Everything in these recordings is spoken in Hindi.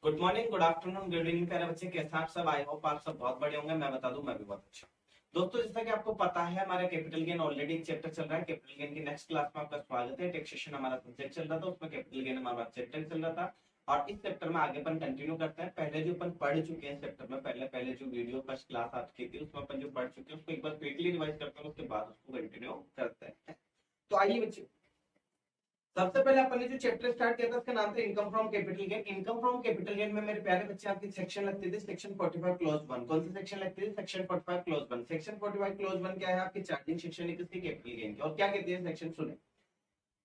Good morning, good afternoon, good evening प्यारे बच्चे, कैसे हैं आप सब। आई होप आप सब बहुत बढ़िया होंगे। मैं बता दूं, मैं भी बहुत अच्छा। दोस्तों, जैसा कि आपको पता है, हमारा कैपिटल गेन ऑलरेडी एक चैप्टर चल रहा है। कैपिटल गेन की नेक्स्ट क्लास में आपका स्वागत है। टैक्सेशन हमारा सब्जेक्ट चल रहा था, उसमें कैपिटल गेन हमारा चैप्टर चल रहा था और इस चैप्टर में आगे अपन कंटिन्यू करते हैं। पहले जो अपन पढ़ चुके हैं चैप्टर में, पहले पहले जो वीडियो फर्स्ट क्लास आपकी थी उसमें अपन जो पढ़ चुके हैं उसको एक बार क्विकली रिवाइज करते हैं, उसके बाद उसको कंटिन्यू करते हैं। तो आइए बच्चे, सबसे पहले अपन ने जो चैप्टर स्टार्ट किया था उसका नाम था income from capital gain. Income from capital gain में मेरे प्यारे बच्चे आपकी सेक्शन लगती थी सेक्शन 45 क्लॉज 1। कौन सी सेक्शन लगती थी? Section 45 clause 1। सेक्शन 45 क्लॉज 1 क्या है? आपकी चार्जिंग सेक्शन है किसकी? कैपिटल गेन की। और क्या कहती है सेक्शन? सुने,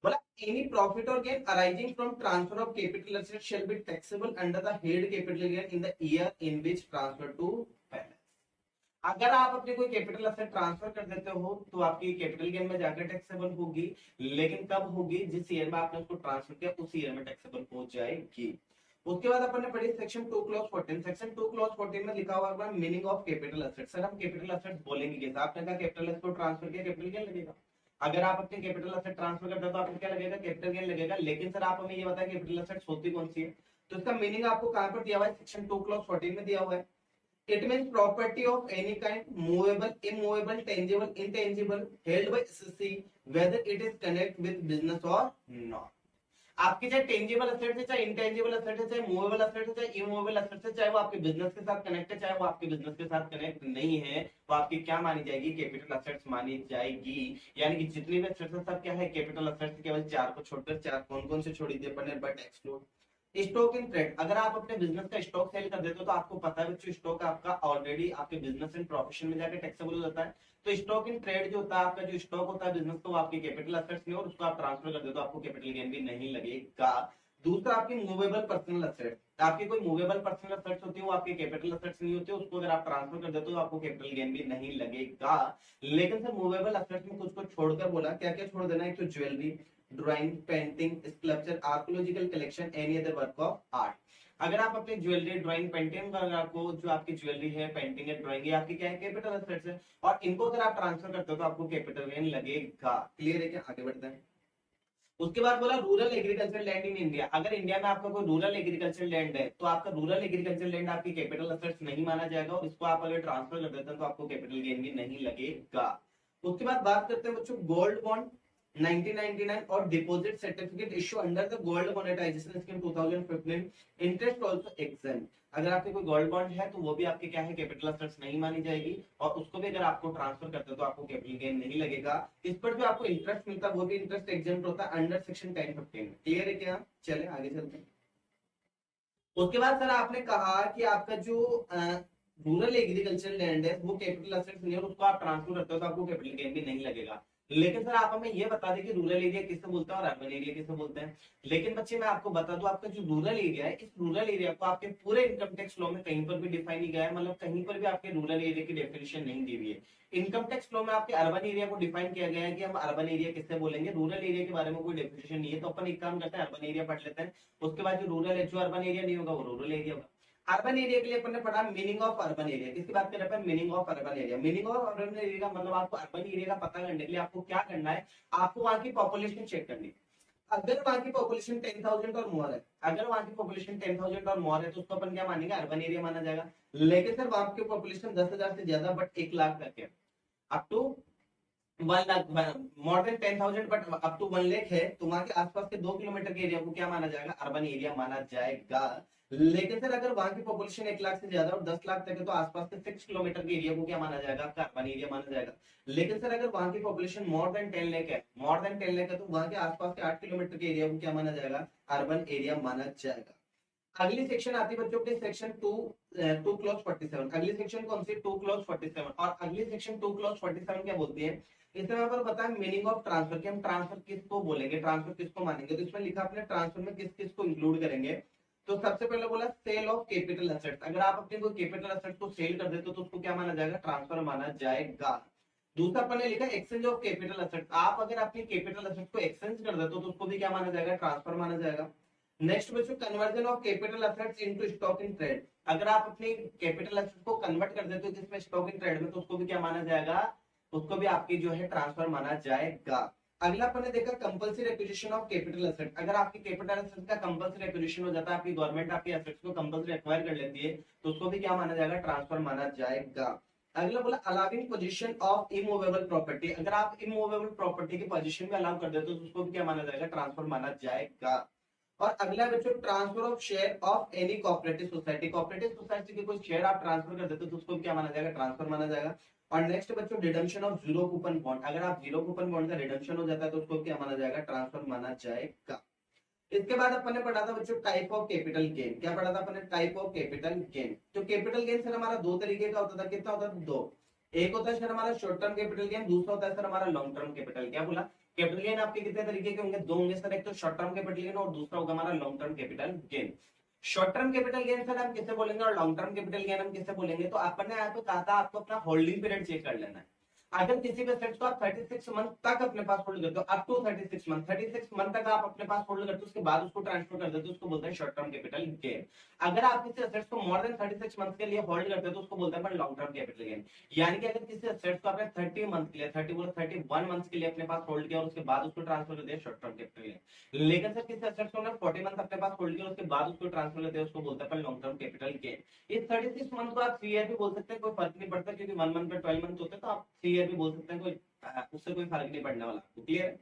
बोला एनी प्रॉफिट और gain arising from transfer of capital asset shall be taxable under the head capital gain in the year in which transfer to balance. अगर आप अपने कोई कैपिटल असेट ट्रांसफर कर देते हो तो आपकी कैपिटल गेन में जाकर टैक्सेबल होगी, लेकिन कब होगी? जिस ईयर में आपने उसको ट्रांसफर किया उस ईयर में टैक्सेबल हो जाएगी। उसके बाद अपन ने पढ़ी सेक्शन 2 क्लॉज 14। सेक्शन 2 क्लॉज 14 में लिखा हुआ है meaning of capital asset. Sir हम कैपिटल असेट बोलेंगे कैसे? आपने कहा कैपिटल असेट को ट्रांसफर किया, कैपिटल गेन लगेगा। अगर आप अपने कैपिटल असेट ट्रांसफर करते हो तो आपको क्या लगेगा? कैपिटल गेन लगेगा। लेकिन सर आप हमें ये बताएं कैपिटल असेट्स होती कौन सी है? तो इसका मीनिंग आपको कहां पर दिया हुआ है? सेक्शन 2 क्लॉज 14 में दिया हुआ है। It means property of any kind, movable, immovable, tangible, intangible, held by SSC, whether it is connect with business or not. आपकी चाहे टेंजिबल असेट है, चाहे इंटेंजिबल असेट है, चाहे मूवेबल असेट है, चाहे इमूवेबल असेट है, चाहे वो आपके बिजनेस के साथ कनेक्ट है, चाहे वो आपके बिजनेस के साथ कनेक्ट नहीं है, वो आपकी क्या मानी जाएगी? कैपिटल असेट्स मानी जाएगी। यानी कि जितनी भी असेट्स है सब क्या है? Capital assets. केवल चार को छोड़कर, चार कौन कौन से छोड़ी थी अपन ने? But exclude stock in trade. अगर आप अपने बिजनेस का स्टॉक सेल कर देते हो तो आपको पता है बच्चों, स्टॉक आपका ऑलरेडी आपके बिजनेस एंड प्रोफेशन में जाकर टैक्सेबल हो जाता है। तो स्टॉक इन ट्रेड जो होता है, आपका जो स्टॉक होता है बिजनेस का, वो आपके कैपिटल असेट्स में, और उसको आप ट्रांसफर कर देते हो, आपको कैपिटल गेन भी नहीं लगेगा। दूसरा, आपकी मूवेबल पर्सनल असेट। आपकी कोई मूवेबल पर्सनल असेट्स होती है, वो आपके कैपिटल असेट्स नहीं होते, उसको अगर आप ट्रांसफर कर देते हो तो आपको कैपिटल गेन भी नहीं लगेगा। लेकिन सर मूवेबल असेट्स में कुछ को छोड़कर बोला, क्या क्या छोड़ देना है? तो jewellery, drawing, painting, sculpture, archaeological collection, any other work of art. अगर आप अपनी ज्वेलरी, ड्राइंग, पेंटिंग, आपको जो आपकी ज्वेलरी है, पेंटिंग है, ड्राइंग है, आपकी क्या है? कैपिटल असेट्स है। और इनको अगर आप ट्रांसफर करते हो तो आपको कैपिटल गेन लगेगा। क्लियर है क्या? आगे बढ़ते हैं। उसके बाद बोला rural agriculture land in India. अगर इंडिया में आपका कोई रूरल एग्रीकल्चर लैंड है तो आपका रूरल एग्रीकल्चर लैंड आपकी कैपिटल असेट्स नहीं माना जाएगा, और इसको आप अगर ट्रांसफर कर देते हैं तो आपको कैपिटल गेन भी नहीं लगेगा। उसके बाद बात करते हैं बच्चों गोल्ड बॉन्ड 1999 और deposit certificate issue under the gold monetization scheme 2015, interest also exempt. अगर आपके कोई गोल्ड बॉन्ड है तो वो भी आपके क्या है? कैपिटल असेट्स नहीं मानी जाएगी, और उसको भी अगर आपको ट्रांसफर करते हो तो आपको कैपिटल गेन नहीं लगेगा। इस पर जो आपको इंटरेस्ट मिलता है वो भी इंटरेस्ट एग्जेम्प्ट होता है अंडर सेक्शन 1015। क्लियर है क्या? चले आगे चलते हैं। उसके बाद सर आपने कहा कि आपका जो रूरल एग्रीकल्चर लैंड है वो कैपिटल असेट्स नहीं है, और उसको आप ट्रांसफर करते हो तो आपको कैपिटल गेन भी नहीं लगेगा। लेकिन सर आप हमें ये बता दें कि रूरल एरिया किससे बोलते हैं और अर्बन एरिया किससे बोलते हैं। लेकिन बच्चे मैं आपको बता दूं, आपका जो रूरल एरिया है, इस रूरल एरिया को आपके पूरे इनकम टैक्स लॉ में कहीं पर भी डिफाइन नहीं गया है, मतलब कहीं पर भी आपके रूरल एरिया की डेफिनेशन नहीं दी हुई है। इनकम टैक्स लॉ में आपके अर्बन एरिया को डिफाइन किया गया है कि हम अर्बन एरिया किससे बोलेंगे। रूरल एरिया के बारे में कोई डेफिनेशन नहीं है, तो अपन एक काम करते हैं, अर्बन एरिया पढ़ लेते हैं। उसके बाद जो रूरल है, जो अर्बन एरिया नहीं होगा वो रूरल एरिया होगा। अर्बन एरिया के लिए अपन ने पढ़ा मीनिंग ऑफ अर्बन एरिया। किसकी बात कर रहे हैं? Meaning of urban area. Meaning of urban area का मतलब आपको अर्बन एरिया का पता करने के लिए आपको क्या करना है? आपको वहां की पॉपुलेशन चेक करनी है। अगर वहां की पॉपुलेशन 10,000 और मोर है, अगर वहां की पॉपुलेशन 10,000 और मोर है तो उसको अपन क्या मानेंगे? अर्बन एरिया माना जाएगा। लेकिन सर वहां की पॉपुलेशन 10,000 से ज्यादा बट 1 लाख तक है, up to 1 lakh, more than 10,000 but up to 1 lakh है, तो वहां के आसपास के 2 किलोमीटर के एरिया को क्या माना जाएगा? अर्बन एरिया माना जाएगा। लेकिन सर अगर वहां की पॉपुलेशन 1 लाख से ज्यादा और 10 लाख तक है तो आसपास के 6 किलोमीटर के एरिया को क्या माना जाएगा? आपका अर्बन एरिया माना जाएगा। लेकिन सर अगर वहां की पॉपुलेशन मोर देन 10 लाख है, मोर देन 10 लाख है, तो वहां के आसपास के 8 किलोमीटर के एरिया को क्या माना जाएगा? अर्बन एरिया माना जाएगा। अगली सेक्शन आती है बच्चों के सेक्शन 2 क्लॉज 47। अगली सेक्शन कौन सी? 2 क्लॉज 47। और अगली सेक्शन 2 क्लॉज 47 क्या बोलती है? इसमें पर बताएं मीनिंग ऑफ ट्रांसफर, कि हम ट्रांसफर किसको बोलेंगे, ट्रांसफर किसको मानेंगे। तो इसमें लिखा अपने ट्रांसफर में किस किस को इंक्लूड करेंगे। तो सबसे पहले बोला सेल ऑफ कैपिटल असेट्स। अगर आप अपने कोई कैपिटल असेट्स को सेल कर देते हो तो उसको क्या माना जाएगा? ट्रांसफर माना जाएगा। दूसरा अपन ने लिखा एक्सचेंज ऑफ कैपिटल असेट्स। आप अगर अपनी कैपिटल असेट्स को एक्सचेंज कर देते हो तो उसको भी क्या माना जाएगा? ट्रांसफर माना जाएगा। नेक्स्ट बच्चों conversion of capital assets into stock in trade. अगर आप अपने कैपिटल असेट्स को कन्वर्ट कर देते हो जिसमें स्टॉक इन ट्रेड में, तो उसको भी क्या माना जाएगा? उसको भी आपकी जो है ट्रांसफर माना जाएगा। अगला अपन ने देखा compulsory acquisition of capital asset. अगर आपकी कैपिटल एसेट का कंपल्सरी एक्विजिशन हो जाता है, आपकी गवर्नमेंट आपकी एसेट्स को कंपल्सरी एक्वायर कर लेती है, तो उसको भी क्या माना जाएगा, ट्रांसफर माना जाएगा। अगला बोला allowing position of immovable property. अगर आप इमूवेबल प्रॉपर्टी की पोजीशन में अलाउ कर देते हो तो उसको भी क्या माना जाएगा, ट्रांसफर माना जाएगा। और अगला बच्चों transfer of share of any cooperative society. Cooperative society के कोई शेयर आप ट्रांसफर कर देते हो तो उसको क्या माना जाएगा, ट्रांसफर माना जाएगा। और नेक्स्ट बच्चों redemption of zero coupon bond. अगर आप जीरो कूपन बॉन्ड का रिडम्पशन हो जाता है तो उसको क्या माना जाएगा, ट्रांसफर माना जाएगा। इसके बाद अपन ने पढ़ा था बच्चों टाइप ऑफ कैपिटल गेन। क्या पढ़ा था अपन ने, टाइप ऑफ कैपिटल गेन। तो कैपिटल गेन सर हमारा दो तरीके का होता था, कितना होता था, दो। एक होता है सर हमारा शॉर्ट टर्म कैपिटल गेन, दूसरा होता है सर हमारा लॉन्ग टर्म कैपिटल। क्या बोला, कैपिटल गेन आपके कितने तरीके के होंगे, दो होंगे सर, एक तो शॉर्ट टर्म कैपिटल गेन और दूसरा होगा हमारा long term capital gain. Short term capital gain sir हम किसे बोलेंगे और लॉन्ग टर्म कैपिटल गेन हम किसे बोलेंगे, तो अपन ने आपको कहा था आपको अपना होल्डिंग पीरियड चेक कर लेना है। अगर किसी भी एसेट्स को आप 36 मंथ तक अपने पास होल्ड करते हो, अप टू 36 मंथ, 36 मंथ तक आप अपने पास होल्ड करते हो, उसके बाद उसको ट्रांसफर कर देते हो, उसको बोलते हैं शॉर्ट टर्म कैपिटल गेन। अगर आप किसी एसेट्स को मोर देन 36 मंथ के लिए होल्ड करते हो तो उसको बोलते हैं लॉन्ग टर्म कैपिटल गेन। यानी कि अगर किसी एसेट्स को आपने 30 मंथ के लिए, 31 मंथ के लिए अपने पास होल्ड किया और उसके बाद उसको ट्रांसफर कर दिया, शॉर्ट टर्म कैपिटल गेन। लेकिन सर किसी एसेट्स को 40 मंथ अपने पास होल्ड किया उसके बाद उसको ट्रांसफर कर दिया, उसको बोलते हैं लॉन्ग टर्म कैपिटल गेन। इस 36 मंथ को आप 3 ईयर भी बोल सकते हैं, कोई फर्क नहीं पड़ता, क्योंकि 1 मंथ पे 12 मंथ होते हैं, तो आप 3 ईयर भी बोल सकते हैं, कोई उससे कोई फर्क नहीं पड़ने वाला। क्लियर है।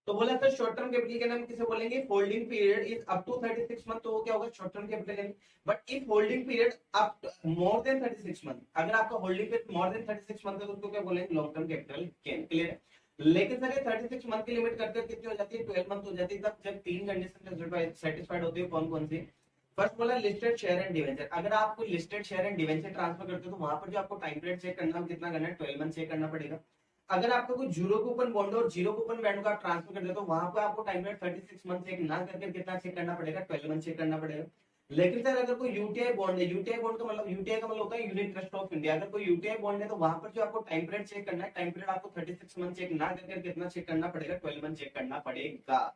तो बोला था शॉर्ट टर्म कैपिटल गेन हम किसे बोलेंगे, holding period is up to 36 month, तो वो क्या होगा, short term capital gain. But if holding period up more than 36 month, अगर आपका holding period more than 36 month है तो उसको क्या बोलेंगे, long term capital gain. Clear है। लेकिन सर ये 36 मंथ की लिमिट करके कितनी हो जाती है, 12 मंथ हो जाती है, तब जब तीन कंडीशन सेटिस्फाइड होती है। कौन कौन सी, फर्स्ट बोला लिस्टेड शेयर एंड डिवेंचर। अगर आप कोई listed share and debenture transfer करते हो तो वहां पर जो आपको टाइम पीरियड चेक करना है, कितना करना है, 12 मंथ चेक करना पड़ेगा। अगर आपका कोई जीरो कूपन बॉन्ड और जीरो कूपन बॉन्ड का ट्रांसफर कर दे तो वहां पर आपको टाइम पीरियड 36 मंथ चेक ना करके कितना चेक करना पड़ेगा, 12 मंथ चेक करना पड़ेगा। लेकिन सर अगर कोई यूटीआई बॉन्ड है, यूटीआई बॉन्ड का मतलब, यूटीआई का मतलब होता है यूनिट ट्रस्ट ऑफ इंडिया, अगर कोई यूटीआई बॉन्ड है तो वहां पर जो आपको टाइम पीरियड चेक करना है, टाइम पीरियड आपको 36 मंथ चेक ना करके कितना चेक करना पड़ेगा, 12 मंथ चेक करना पड़ेगा।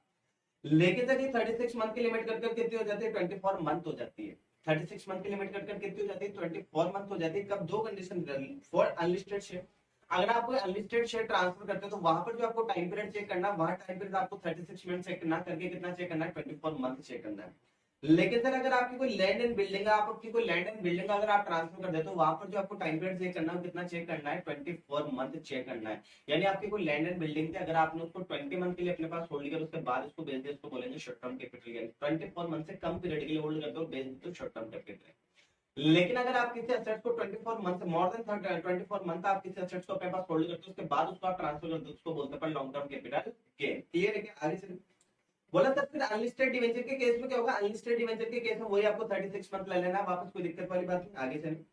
लेकिन सर ये 36 मंथ की लिमिट कर कितनी हो जाती है, 24 मंथ हो जाती है। 36 मंथ की लिमिट कर कितनी हो जाती है, 24 मंथ हो जाती है। कब, दो कंडीशन फॉर अनलिस्टेड शेयर। अगर आप कोई अनलिस्टेड शेयर ट्रांसफर करते हो तो वहां पर जो आपको टाइम पीरियड चेक करना है, वहां टाइम पीरियड आपको 36 मिनट चेक ना करके कितना चेक करना है, 24 मंथ चेक करना है। लेकिन सर अगर आपकी कोई लैंड एंड बिल्डिंग है, आप अपनी कोई लैंड एंड बिल्डिंग अगर आप ट्रांसफर कर देते हो, वहां पर जो आपको टाइम पीरियड चेक करना है कितना चेक करना है, 24 मंथ चेक करना है। यानी आपकी कोई लैंड एंड बिल्डिंग थी, अगर आपने उसको 20 मंथ के लिए अपने पास होल्ड किया उसके बाद उसको बेच दिया, उसको बोलेंगे short term capital gain. 24 month से कम पीरियड के लिए होल्ड करते हो, बेच देते हो, शॉर्ट टर्म कैपिटल। लेकिन अगर आप किसी एसेट्स को 24 मंथ मोर देन 24 मंथ आप किसी एसेट्स को अपने पास होल्ड करते हो उसके बाद उसको आप ट्रांसफर करते हो, उसको बोलते हैं long term capital gain. Clear है क्या, आगे चलिए। बोला सर फिर अनलिस्टेड डिवेंचर के केस में क्या होगा, अनलिस्टेड डिवेंचर के केस में वही आपको 36 मंथ ले लेना है वापस, कोई दिक्कत वाली बात नहीं। आगे चलिए।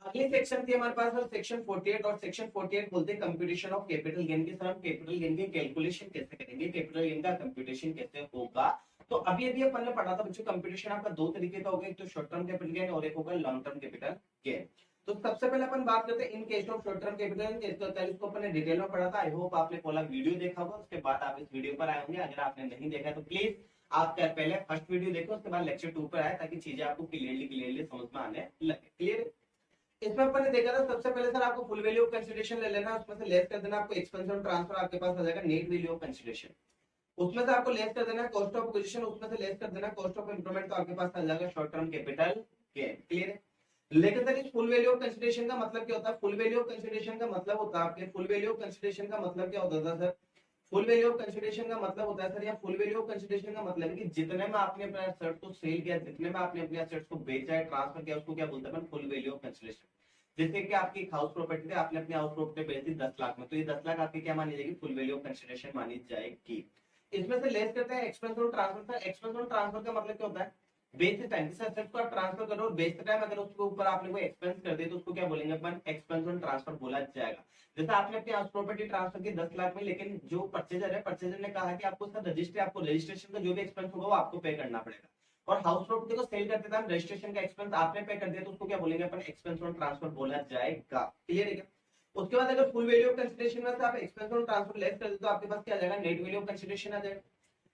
अगली सेक्शन थी हमारे पास सेक्शन 48, और सेक्शन 48 बोलते हैं कंप्यूटेशन ऑफ कैपिटल गेन की। सर हम कैपिटल गेन की कैलकुलेशन कैसे करेंगे, कैपिटल गेन का कंप्यूटेशन कैसे होगा। तो अभी अभी अपन ने पढ़ा था बच्चों, कंप्यूटेशन आपका दो तरीके का होगा, एक तो शॉर्ट टर्म कैपिटल गेन और एक होगा लॉन्ग टर्म कैपिटल गेन। तो सबसे पहले अपन बात करते हैं in case of short term capital gain, इसको अपन ने डिटेल में पढ़ा था। आई होप आपने पूरा वीडियो देखा होगा, उसके बाद आप इस वीडियो पर आए होंगे। अगर आपने नहीं देखा तो प्लीज आप पहले फर्स्ट वीडियो देखो, उसके बाद लेक्चर 2 पर आए, ताकि चीजें आपको क्लियरली समझ में आने लगे। क्लियर। इसमें अपन ने देखा था सबसे पहले सर आपको फुल वैल्यू ऑफ कंसीडरेशन ले लेना, उसमें से लेस कर देना आपको एक्सपेंस ऑन ट्रांसफर, आपके पास आ जाएगा नेट वैल्यू ऑफ कंसीडरेशन। उसमें से आपको लेस कर देना कॉस्ट ऑफ एक्विजिशन, उसमें से लेस कर देना कॉस्ट ऑफ इंप्रूवमेंट, तो आपके पास आ जाएगा short term capital gain. Clear है। लेकिन सर इस फुल वैल्यू ऑफ कंसीडरेशन का मतलब क्या होता है, फुल वैल्यू ऑफ कंसीडरेशन का मतलब होता है आपके, फुल वैल्यू ऑफ कंसीडरेशन का मतलब क्या होता था sir, full value of consideration का मतलब होता है सर, या फुल वैल्यू ऑफ कंसीडरेशन का मतलब है कि जितने में आपने अपने एसेट्स को सेल किया, जितने में आपने अपने एसेट्स को बेचा है, ट्रांसफर किया, उसको क्या बोलते हैं फुल वैल्यू ऑफ कंसीडरेशन। जैसे कि आपकी एक हाउस प्रॉपर्टी थी, आपने अपने हाउस प्रॉपर्टी बेच दी 10 लाख में, तो ये 10 लाख आपकी क्या मानी जाएगी, फुल वैल्यू ऑफ कंसीडरेशन मानी जाएगी। इसमें से लेस करते हैं expense on transfer. Expense on transfer का मतलब क्या होता है, बेचते टाइम जिस एसेट को आप ट्रांसफर करो और बेचते टाइम अगर उसके ऊपर आपने कोई एक्सपेंस कर दिया तो उसको क्या बोलेंगे अपन, एक्सपेंस ऑन ट्रांसफर बोला जाएगा। जैसे आपने अपनी हाउस प्रॉपर्टी ट्रांसफर की 10 लाख में, लेकिन जो परचेजर है, परचेजर ने कहा कि आपको सर रजिस्ट्री, आपको रजिस्ट्रेशन का जो भी एक्सपेंस होगा वो आपको पे करना पड़ेगा, और हाउस प्रॉपर्टी को सेल करते टाइम रजिस्ट्रेशन का एक्सपेंस आपने पे कर दिया, तो उसको क्या बोलेंगे अपन, एक्सपेंस ऑन ट्रांसफर बोला जाएगा। क्लियर है क्या। उसके बाद अगर फुल वैल्यू ऑफ कंसीडरेशन में से आप एक्सपेंस ऑन ट्रांसफर लेस कर दे तो आपके पास क्या आ जाएगा, नेट वैल्यू ऑफ कंसीडरेशन आ जाएगा।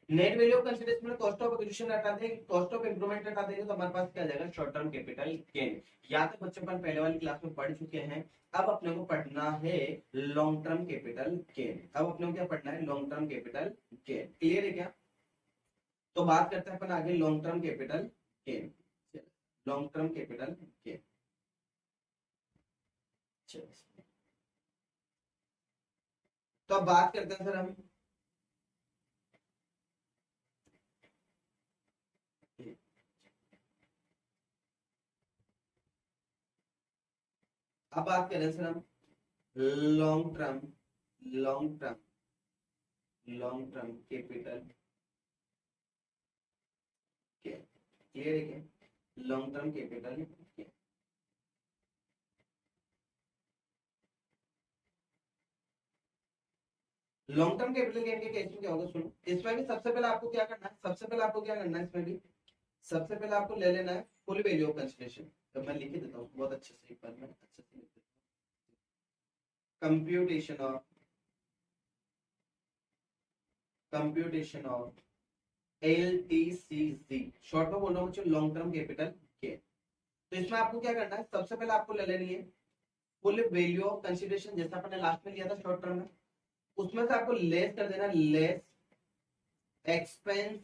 नेट वैल्यू ऑफ कंसिडरेशन में कॉस्ट ऑफ एक्विजिशन हटा देंगे, कॉस्ट ऑफ इंप्रूवमेंट हटा देंगे तो हमारे पास क्या आ जाएगा, शॉर्ट टर्म कैपिटल गेन। या तो बच्चों अपन पहले वाली क्लास में पढ़ चुके हैं, अब अपने को पढ़ना है लॉन्ग टर्म कैपिटल गेन। अब अपने को क्या पढ़ना है, long term capital gain. Clear है क्या? तो बात करते हैं अपन आगे long term capital gain. Long term capital gain, तो अब बात करते हैं सर हम अब बात करें सर हम long term long term long term capital gain. Clear है क्या? Long term capital gain. Long term capital gain के केस में क्या होगा, सुनो। इसमें भी सबसे पहले आपको क्या करना है, सबसे पहले आपको क्या करना है, इसमें भी सबसे पहले आपको ले लेना है फुल वैल्यू ऑफ कंसिडरेशन। तो मैं लिख देता हूँ बहुत अच्छे से, एक बार मैं अच्छे से लिख देता हूँ। कंप्यूटेशन ऑफ LTCG, शॉर्ट में बोल रहा हूँ लॉन्ग टर्म कैपिटल गेन। तो इसमें आपको क्या करना है, सबसे पहले आपको ले लेनी है फुल वैल्यू ऑफ कंसिडरेशन, जैसा आपने लास्ट में लिया था शॉर्ट टर्म में, उसमें से आपको लेस कर देना, less expense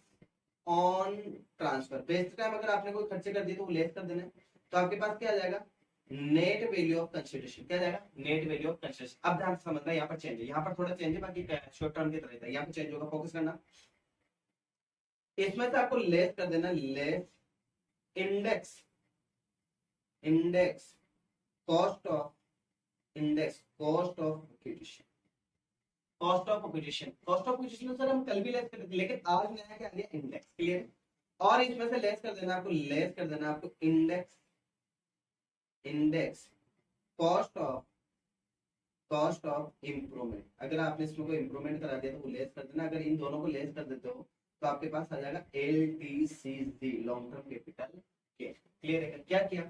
on transfer. Best time अगर आपने कोई खर्चे कर दिए तो वो लेस कर देना है, तो आपके पास क्या आ जाएगा, नेट वैल्यू ऑफ कंसिडरेशन। क्या जाएगा, नेट वैल्यू ऑफ कंसिडरेशन। अब ध्यान से समझना, यहाँ पर चेंज है, यहाँ पर थोड़ा चेंज है, बाकी शॉर्ट टर्म की तरह है, यहाँ पर चेंज होगा, फोकस करना। इसमें से आपको लेस कर देना, less index index cost of index cost of acquisition. Cost of acquisition, cost of acquisition sir हम कल भी लेस करते थे, लेकिन आज नया क्या आ गया, इंडेक्स। क्लियर? और इसमें से लेस कर देना आपको, लेस कर देना आपको index index cost of improvement. अगर आपने इसमें कोई इंप्रूवमेंट करा दिया तो वो लेस कर देना। अगर इन दोनों को लेस कर देते हो तो आपके पास आ जाएगा LTCG, long term capital gain. Clear है? क्या किया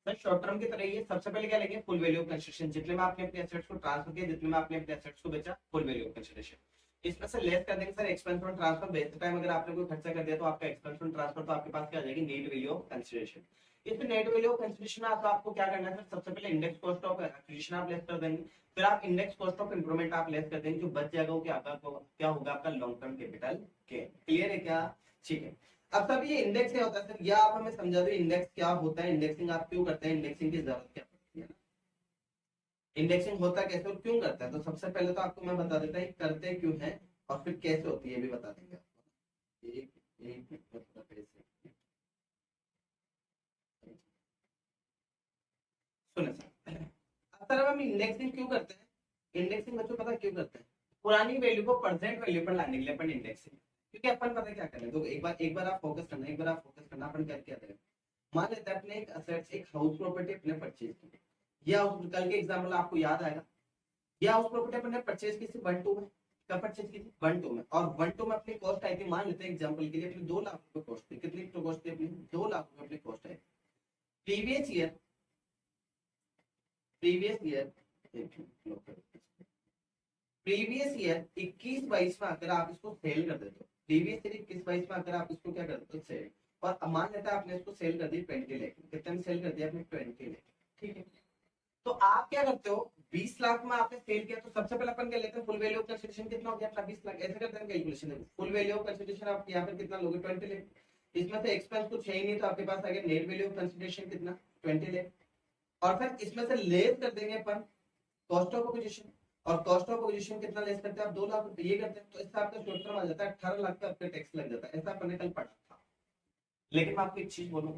सर, शॉर्ट टर्म की तरह ही है। सबसे पहले क्या लेंगे, फुल वैल्यू ऑफ कंसिडरेशन, जितने में आपने अपने एसेट्स को ट्रांसफर किया, जितने में आपने अपने एसेट्स को बेचा, फुल वैल्यू ऑफ कंसिडरेशन। इसमें से लेस कर देंगे sir expense on transfer. Best time अगर आपने कोई खर्चा कर दिया तो आपका एक्सपेंस ऑन ट्रांसफर, तो आपके पास क्या आ जाएगी, नेट वैल्यू ऑफ कंसिडरेशन। इसमें नेट वैल्यू ऑफ कंसिडरेशन तो आपको क्या करना है सर, सबसे पहले इंडेक्स कॉस्ट ऑफ एक्विजिशन आप लेस कर देंगे, फिर आप इंडेक्स कॉस्ट ऑफ इंप्रूवमेंट आप लेस कर देंगे, जो बच जाएगा वो क्या होगा आपका long term capital gain. Clear है क्या? ठीक है। अब तब ये इंडेक्स क्या होता है सर, या आप हमें समझा दो इंडेक्स क्या होता है, इंडेक्सिंग आप क्यों करते हैं, इंडेक्सिंग की जरूरत क्या पड़ती है ना, इंडेक्सिंग होता कैसे और क्यों करता है। तो सबसे पहले तो आपको मैं बता देता हूँ करते क्यों है और फिर कैसे होती है भी बता देंगे आपको। एक सुने सर, अब सर हम इंडेक्सिंग क्यों करते हैं, इंडेक्सिंग बच्चों पता क्यों करते हैं, पुरानी वैल्यू को प्रेजेंट वैल्यू पर लाने के लिए अपन इंडेक्सिंग। क्योंकि अपन पता क्या करें, तो एक बार आप फोकस करना, एक बार आप फोकस करना, अपन क्या क्या करें, मान लेते हैं अपने एक असेट्स, एक हाउस प्रॉपर्टी अपने परचेज की, या कल के एग्जाम्पल आपको याद आएगा, या हाउस प्रॉपर्टी अपने परचेज की थी 1-2 में, कब परचेज की थी 1-2 में, और 1-2 में अपनी कॉस्ट आई थी, मान लेते हैं एग्जांपल के लिए अपनी 2 लाख रुपए कॉस्ट थी। कितनी कॉस्ट थी अपनी, 2 लाख रुपए अपनी कॉस्ट आई। प्रीवियस ईयर प्रीवियस ईयर 21-22 में अगर आप इसको सेल कर देते हो, प्रीवियस ईयर 21-22 में अगर आप इसको क्या कर देते हो सेल, और मान लेते हैं आपने इसको सेल कर दी 20 लाख, कितने में सेल कर दिया आपने 20 लाख, ठीक है। तो आप क्या करते हो, 20 लाख में आपने सेल किया, तो सबसे पहले अपन क्या लेते हैं, फुल वैल्यू ऑफ कंसिडरेशन कितना हो गया अपना 20 लाख, ऐसे करते हैं calculation. Full value of consideration आप यहाँ पर कितना लोगे 20 लाख, इसमें से एक्सपेंस कुछ है ही नहीं, तो आपके पास आ गया नेट वैल्यू ऑफ कंसिडरेशन कितना 20 लाख, और फिर इसमें से लेस कर देंगे अपन कॉस्ट ऑफ एक्विजिशन, और कॉस्ट ऑफ एक्विजिशन कितना लेस करते हैं आप 2 लाख रुपए, ये करते हैं, तो इससे आपका शॉर्ट टर्म आ जाता है 18 लाख का आपका टैक्स लग जाता है। ऐसा अपन ने कल पढ़ा था। लेकिन मैं आपको एक चीज बोलूं,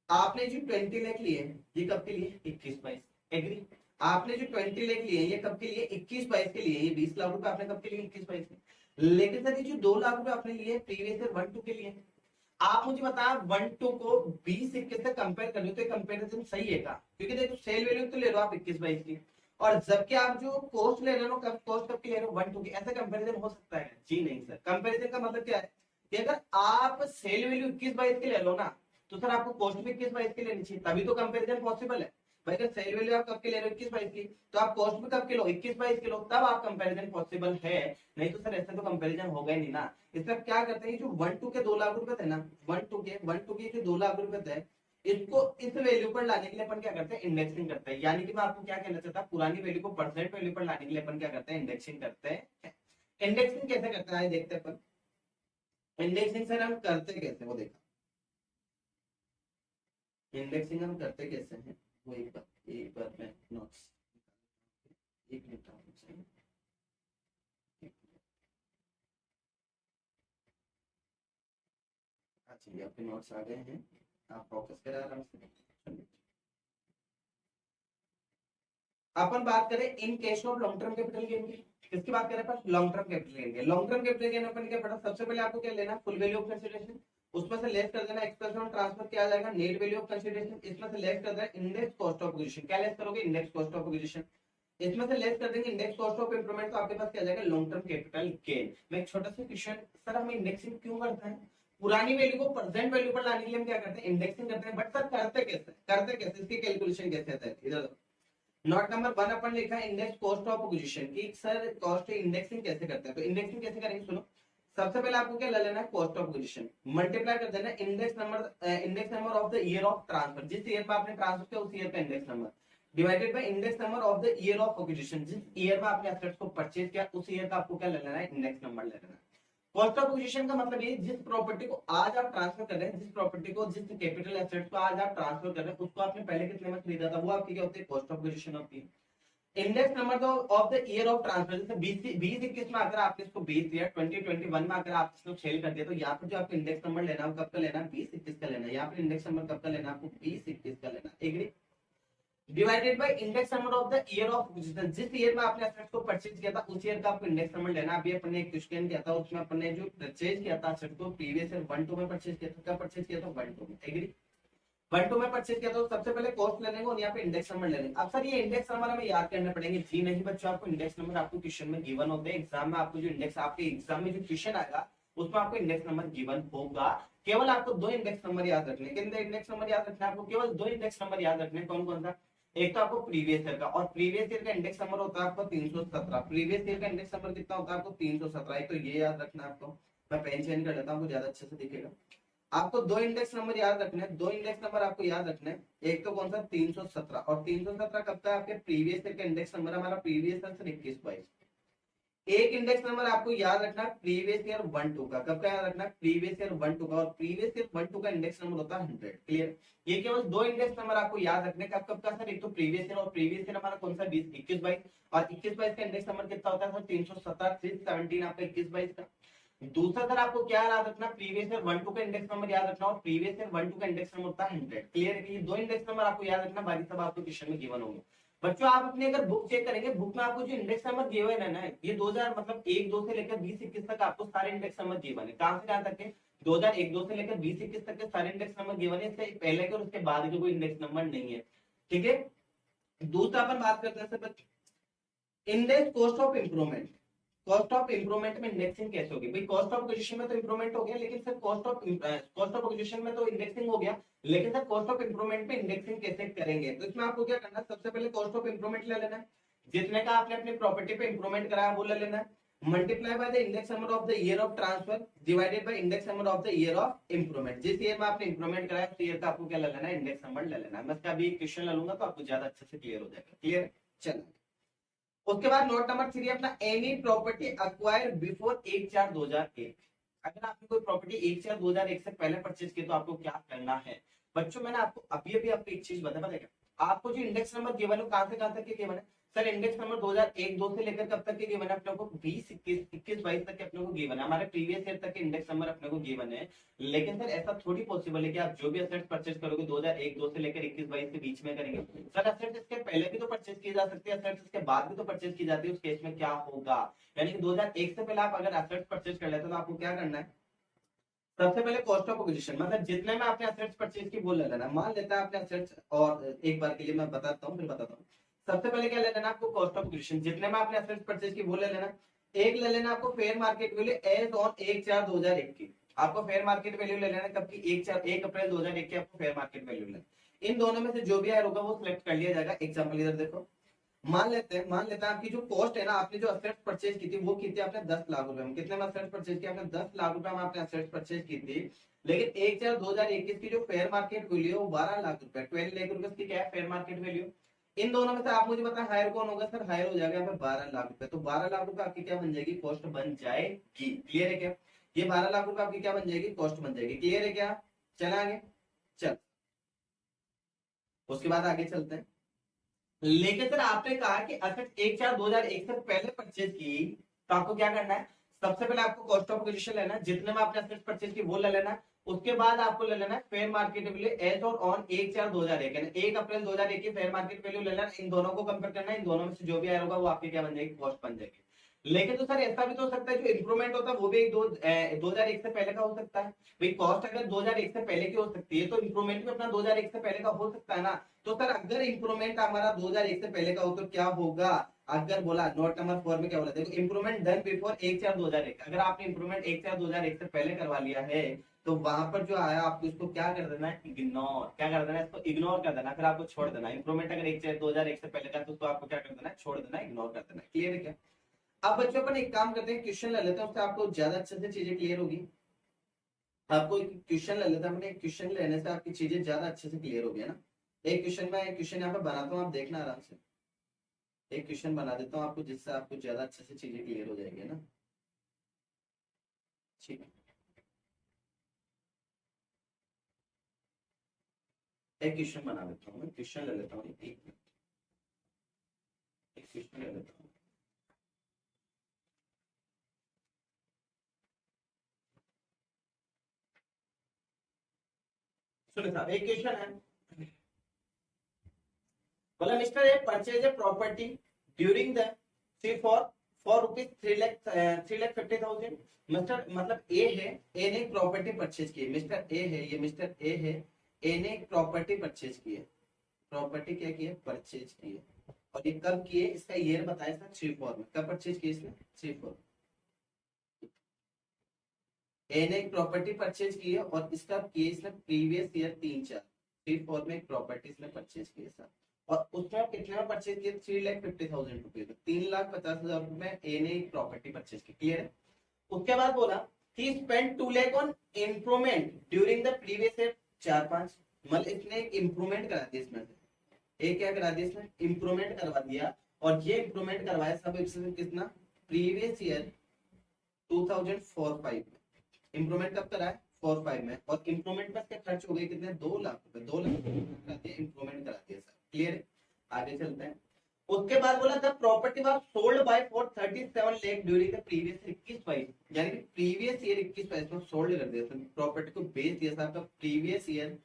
आपने जो 20 लाख लिए ये कब के लिए, 21-22, एग्री। आपने जो 20 लाख लिए ये कब के लिए, 21-22 के लिए, ये 20 लाख रुपए आपने कब के लिए, 21-22 के। लेकिन सर ये जो 2 लाख रुपए आपने लिए प्रीवियस ईयर 1-2 के लिए, आप मुझे बताया 1-2 को 20-21 से कंपेयर कर लो, तो कंपेरिजन सही है का, क्योंकि देखो सेल वैल्यू तो ले लो आप 21-22 की, और जबकि आप जो कॉस्ट ले रहे हो कॉस्ट कब की ले रहे हो 1-2 की, ऐसा कंपेरिजन हो सकता है? जी नहीं सर। कंपेरिजन का मतलब क्या है कि अगर आप सेल वैल्यू 21-22 की ले लो ना, तो सर आपको कॉस्ट भी 21-22 की लेनी चाहिए, तभी तो कंपेरिजन पॉसिबल है। भाई अगर सही वैल्यू आप कब के ले रहे हो 21-22 की, तो आप कॉस्ट भी कब के लो 21-22 किलो, तब आप कंपैरिजन पॉसिबल है, नहीं तो सर ऐसे तो कंपैरिजन होगा ही नहीं ना। इसलिए आप क्या करते हैं, जो 1-2 के 2 लाख रुपए थे ना, 1-2 के जो 2 लाख रुपए थे, इसको इस वैल्यू पर लाने के लिए अपन क्या करते हैं, इंडेक्सिंग करते हैं। यानी कि मैं आपको क्या कहना चाहता हूँ, पुरानी वैल्यू को परसेंट वैल्यू पर लाने के लिए अपन क्या करते हैं, इंडेक्सिंग करते हैं। इंडेक्सिंग कैसे करते हैं आइए देखते हैं अपन। इंडेक्सिंग सर हम करते कैसे वो देखा, इंडेक्सिंग हम करते कैसे हैं वो एक बार मैं नोट्स एक मिनट आप अच्छा ये आपके नोट्स आ गए हैं, आप फोकस करें आराम से। अपन बात करें in case of long term capital gain की, किसकी बात करें अपन, लॉन्ग टर्म कैपिटल गेन की। लॉन्ग टर्म कैपिटल गेन अपन क्या पढ़ा, सबसे पहले आपको क्या लेना, फुल वैल्यू ऑफ कंसीडरेशन, उसमें से लेस कर देना एक्सप्रेशन ऑन ट्रांसफर, क्या आ जाएगा नेट वैल्यू ऑफ कंसीडरेशन, इसमें से लेस कर देना इंडेक्स कॉस्ट ऑफ एक्विजिशन, क्या लेस करोगे इंडेक्स कॉस्ट ऑफ एक्विजिशन, इसमें से लेस कर देंगे इंडेक्स कॉस्ट ऑफ इंप्रूवमेंट, तो आपके पास क्या आ जाएगा लॉन्ग टर्म कैपिटल गेन। मैं एक छोटा सा क्वेश्चन, सर हम इंडेक्सिंग क्यों करते हैं, पुरानी वैल्यू को प्रेजेंट वैल्यू पर लाने के लिए हम क्या करते हैं, इंडेक्सिंग करते हैं, बट सर करते कैसे इसकी कैलकुलेशन कैसे होता है, इधर नोट नंबर 1 अपन लिखा है इंडेक्स कॉस्ट ऑफ एक्विजिशन की, सर कॉस्ट इंडेक्सिंग कैसे करते हैं, तो इंडेक्सिंग कैसे करेंगे सुनो। सबसे पहले आपको क्या ले लेना है, कॉस्ट ऑफ एक्विजिशन मल्टीप्लाई कर देना index number of the year of transfer, जिस ईयर में आपने ट्रांसफर किया उस ईयर का index number, divided by index number of the year of acquisition, जिस ईयर में आपने एसेट्स को परचेज किया उस ईयर का आपको क्या ले लेना है, इंडेक्स नंबर ले लेना है। कॉस्ट ऑफ एक्विजिशन का मतलब ये जिस प्रॉपर्टी को आज आप ट्रांसफर कर रहे हैं, जिस प्रॉपर्टी को जिस कैपिटल एसेट को आज आप ट्रांसफर कर रहे हैं उसको आपने पहले कितने में खरीदा था, वो आपकी क्या होती है, कॉस्ट ऑफ एक्विजिशन होती है। Index number of the year of transfer, जैसे 2021 में अगर आपने इसको 20 दिया, 2021 में अगर आप इसको सेल कर दिया, तो यहाँ पर जो आपको इंडेक्स नंबर लेना है कब का लेना है, 2021 का लेना है। यहाँ पर इंडेक्स नंबर कब का लेना है आपको, 2021 का लेना है। Agree, divided by index number of the year of acquisition, जिस ईयर में आपने एसेट्स को परचेज किया था उस ईयर का आपको इंडेक्स नंबर लेना। अभी अपन ने एक क्वेश्चन किया था उसमें अपन ने जो परचेज किया था एसेट को प्रीवियस ईयर 1-2 में परचेज किया था, कब परचेज किया था 1-2 में। एग्री, 1-2 में परचेज किया तो सबसे पहले कॉस्ट ले लेंगे और यहाँ पे इंडेक्स नंबर ले लेंगे। अब सर ये इंडेक्स नंबर हमें याद करने पड़ेंगे, जी नहीं बच्चों, आपको इंडेक्स नंबर आपको क्वेश्चन में गिवन होते हैं, एग्जाम में आपको जो इंडेक्स आपके एग्जाम में जो क्वेश्चन आएगा उसमें आपको इंडेक्स नंबर गिवन होगा। केवल आपको 2 इंडेक्स नंबर याद रखने, कितने इंडेक्स नंबर याद रखना है आपको, केवल 2 इंडेक्स नंबर याद रखने, कौन कौन सा, एक तो आपको प्रीवियस ईयर का, और प्रीवियस ईयर का इंडेक्स नंबर होता है आपको 317, प्रीवियस ईयर का इंडेक्स नंबर कितना होता है आपको 317, तो ये याद रखना है आपको। मैं पेन चेंज कर लेता हूँ ज्यादा अच्छे से दिखेगा। आपको 2 इंडेक्स नंबर याद रखने हैं, 2 इंडेक्स नंबर आपको याद रखने हैं, एक तो कौन सा 317, और 317 कब का आपके प्रीवियस ईयर का इंडेक्स नंबर, हमारा प्रीवियस ईयर 21-22। एक इंडेक्स नंबर आपको याद रखना प्रीवियस ईयर 1-2 का, कब का याद रखना प्रीवियस ईयर 1-2 का, और प्रीवियस ईयर 1-2 का इंडेक्स नंबर होता है 100। क्लियर, ये केवल 2 इंडेक्स नंबर आपको याद रखने कब कब का सर, एक तो प्रीवियस ईयर, और प्रीवियस ईयर हमारा कौन सा 21-22, और 21-22 का इंडेक्स नंबर कितना होता है सर 317, 317 आपका 21-22 का। दूसरा सर आपको क्या याद रखना, प्रीवियस ईयर 1-2 का इंडेक्स नंबर याद रखना, और प्रीवियस ईयर 1-2 का इंडेक्स नंबर होता है 100। क्लियर है, ये 2 इंडेक्स नंबर आपको याद रखना, बाकी सब आपको क्वेश्चन में गिवन होंगे। बच्चों आप अपनी अगर बुक चेक करेंगे, बुक में आपको जो इंडेक्स नंबर गिवन है ना, ये 2000 मतलब 1-2 से लेकर 20-21 तक आपको सारे इंडेक्स नंबर गिवन है। कहां से कहां तक के, 2001-2 से लेकर 20-21 तक के सारे इंडेक्स नंबर गिवन है, इससे पहले के और उसके बाद के कोई इंडेक्स नंबर नहीं है। ठीक है, दूसरा अपन बात करते हैं sir index cost of improvement. Cost of improvement में इंडेक्सिंग कैसे होगी, भाई कॉस्ट ऑफ एक्विजिशन में तो इंप्रूवमेंट हो गया, लेकिन सर कॉस्ट ऑफ एक्विजिशन में तो इंडेक्सिंग हो गया, लेकिन सर कॉस्ट ऑफ इंप्रूवमेंट में इंडेक्सिंग कैसे करेंगे, तो इसमें आपको क्या करना है, सबसे पहले कॉस्ट ऑफ इंप्रूवमेंट ले लेना है, जितने का आपने अपनी प्रॉपर्टी पे इंप्रूवमेंट कराया वो ले लेना है, multiply by the index number of the year of transfer divided by index number of the year of improvement, जिस ईयर में आपने इंप्रूवमेंट कराया उस ईयर का आपको क्या ले लेना है, इंडेक्स नंबर ले लेना है। मैं इसका अभी क्वेश्चन ले लूंगा तो आपको ज्यादा अच्छे से क्लियर हो जाएगा। क्लियर, चलो उसके बाद नोट नंबर 3 अपना एनी प्रॉपर्टी अक्वायर बिफोर 1/4/2001। अगर आपने कोई प्रॉपर्टी 1/4/2001 से पहले परचेज की तो आपको क्या करना है। बच्चों मैंने आपको अभी आपको एक चीज बताएगा, आपको जो इंडेक्स नंबर गिवन है कहां से कहां तक के गिवन है, सर इंडेक्स नंबर 2001-2 से लेकर कब तक के गिवन है अपने को, 20-21-22 तक के अपने को गिवन है, हमारे प्रीवियस ईयर तक के इंडेक्स नंबर अपने को गिवन है। लेकिन सर ऐसा थोड़ी पॉसिबल है कि आप जो भी असेट्स परचेज करोगे 2001-2 से लेकर 21-22 के बीच में करेंगे। सर असेट्स इसके पहले भी तो परचेज की जा सकती है, असेट्स इसके बाद भी तो परचेज की जाती है, उस केस में क्या होगा, यानी कि 2001 से पहले आप अगर असेट्स परचेज कर लेते हो तो आपको क्या करना है, सबसे पहले कॉस्ट ऑफ एक्विजिशन मतलब जितने में आपने असेट्स परचेज की वो ले लेना। मान लेता है आपने असेट्स, और एक बार के लिए मैं बताता हूँ फिर बताता हूँ, सबसे पहले क्या ले लेना आपको कॉस्ट ऑफ एक्विजिशन, जितने में आपने असेट्स परचेज की वो ले लेना। एक ले लेना आपको fair market value as on 1/4/2001 की, आपको फेयर मार्केट वैल्यू ले लेना कब की, 1 अप्रैल 2001 की आपको फेयर मार्केट वैल्यू लेना। इन दोनों में से जो भी आया होगा वो सिलेक्ट कर लिया जाएगा। एग्जाम्पल इधर देखो, मान लेते हैं आपकी जो कॉस्ट है ना, आपने जो असेट्स परचेज की थी वो की थी आपने 10 लाख रुपए में। कितने में असेट्स परचेज किया आपने? 10 लाख रुपए में आपने असेट्स परचेज की थी। लेकिन 1/4/2021 की जो फेयर मार्केट वैल्यू है वो 12 लाख रुपए, 12 लाख रुपए की क्या है? Fair market value. इन दोनों में से आप मुझे बताएं हायर कौन होगा? सर हायर हो जाएगा यहाँ पे 12 लाख रुपए। तो 12 लाख रुपए आपकी क्या बन जाएगी? कॉस्ट बन जाएगी। क्लियर है क्या? ये 12 लाख रुपए आपकी क्या बन जाएगी? कॉस्ट बन जाएगी। क्लियर है क्या? चला आगे, चल उसके बाद आगे चलते हैं। लेकिन सर आपने कहा कि असेट 1/4/2001 से पहले परचेज की, तो आपको क्या करना है? सबसे पहले आपको कॉस्ट ऑफ एक्विजिशन लेना है, जितने में आपने असेट परचेज की वो ले लेना है। उसके बाद आपको ले लेना है फेयर मार्केट वैल्यू एज और ऑन 1/4/2001, यानी 1 अप्रैल 2001 की फेयर मार्केट वैल्यू ले लेना। इन दोनों को कंपेयर करना है, इन दोनों में से जो भी आया होगा वो आपकी क्या बन जाएगी? कॉस्ट बन जाएगी। लेकिन तो सर ऐसा भी तो हो सकता है जो इंप्रूवमेंट होता है वो भी 2001 से पहले का हो सकता है। भाई कॉस्ट अगर 2001 से पहले की हो सकती है तो इंप्रूवमेंट भी अपना 2001 से पहले का हो सकता है ना। तो सर अगर इंप्रूवमेंट हमारा 2001 से पहले का हो तो क्या होगा? अगर बोला नोट नंबर 4 में क्या बोला, देखो इंप्रूवमेंट डन बिफोर 1/4/2001, अगर आपने इंप्रूवमेंट 1/4/2001 से पहले करवा लिया है तो वहां पर जो आया आपको इसको क्या कर देना है? इग्नोर। क्या कर देना है? इसको इग्नोर कर देना, फिर आपको छोड़ देना। इंप्रूवमेंट अगर 1/4/2001 से पहले का तो उसको आपको क्या कर देना है? छोड़ देना, इग्नोर कर देना। क्लियर है क्या? अब बच्चों अपन एक काम करते हैं, क्वेश्चन ले लेते हैं, उससे आपको ज्यादा अच्छे से चीजें क्लियर होगी। आपको क्वेश्चन ले लेते हैं, अपने क्वेश्चन लेने से आपकी चीजें ज्यादा अच्छे से क्लियर होगी, है ना। एक क्वेश्चन यहाँ पे बनाता हूँ, आप देखना आराम से। एक क्वेश्चन बना देता हूँ आपको, जिससे आपको ज्यादा अच्छे से चीजें क्लियर हो जाएगी, है ना। ठीक है, एक क्वेश्चन बना देता हूँ, मैं क्वेश्चन ले लेता हूँ, एक क्वेश्चन ले लेता हूँ। सुनिए साहब, एक क्वेश्चन है, बोला mister A purchase a property during the C for rupees 3,50,000। Mister मतलब ए है, ए ने प्रॉपर्टी परचेज की है। मिस्टर ए है, ये मिस्टर ए है, ए ने प्रॉपर्टी परचेज की है। प्रॉपर्टी क्या की है? परचेज की है। और ये कब की है? इसका ईयर बताया था 3/4 में। कब परचेज की इसने? 3/4। ए ने एक प्रॉपर्टी परचेज की है और इसका की है इसने प्रीवियस ईयर 3/4। 3/4 में एक प्रॉपर्टी इसने परचेज की है सर। और उसमें कितने में परचेज किया? 3,50,000 रुपए। 3,50,000 रुपए में ए ने एक प्रॉपर्टी परचेज की। क्लियर है? उसके बाद बोला he spend 2 lakh on improvement during the previous year 4-5। मतलब इसने एक इम्प्रूवमेंट करा दिया इसमें से। एक क्या करा दिया इसने? इम्प्रूवमेंट करवा दिया। और ये इम्प्रूवमेंट करवाया सब कितना? प्रीवियस ईयर 2004-5 में। इम्प्रूवमेंट कब करा है? 4-5 में। और इम्प्रूवमेंट में इसके खर्च हो गए कितने? 2 लाख रुपए। 2 लाख इम्प्रूवमेंट करा दिया सर। क्लियर है? आगे चलते हैं। उसके बाद बोला था property was sold by for 37 lakh during the previous 21-22, यानी कि प्रीवियस ईयर 21-22 में सोल्ड कर दिया था, प्रॉपर्टी को बेच दिया था आपका प्रीवियस ईयर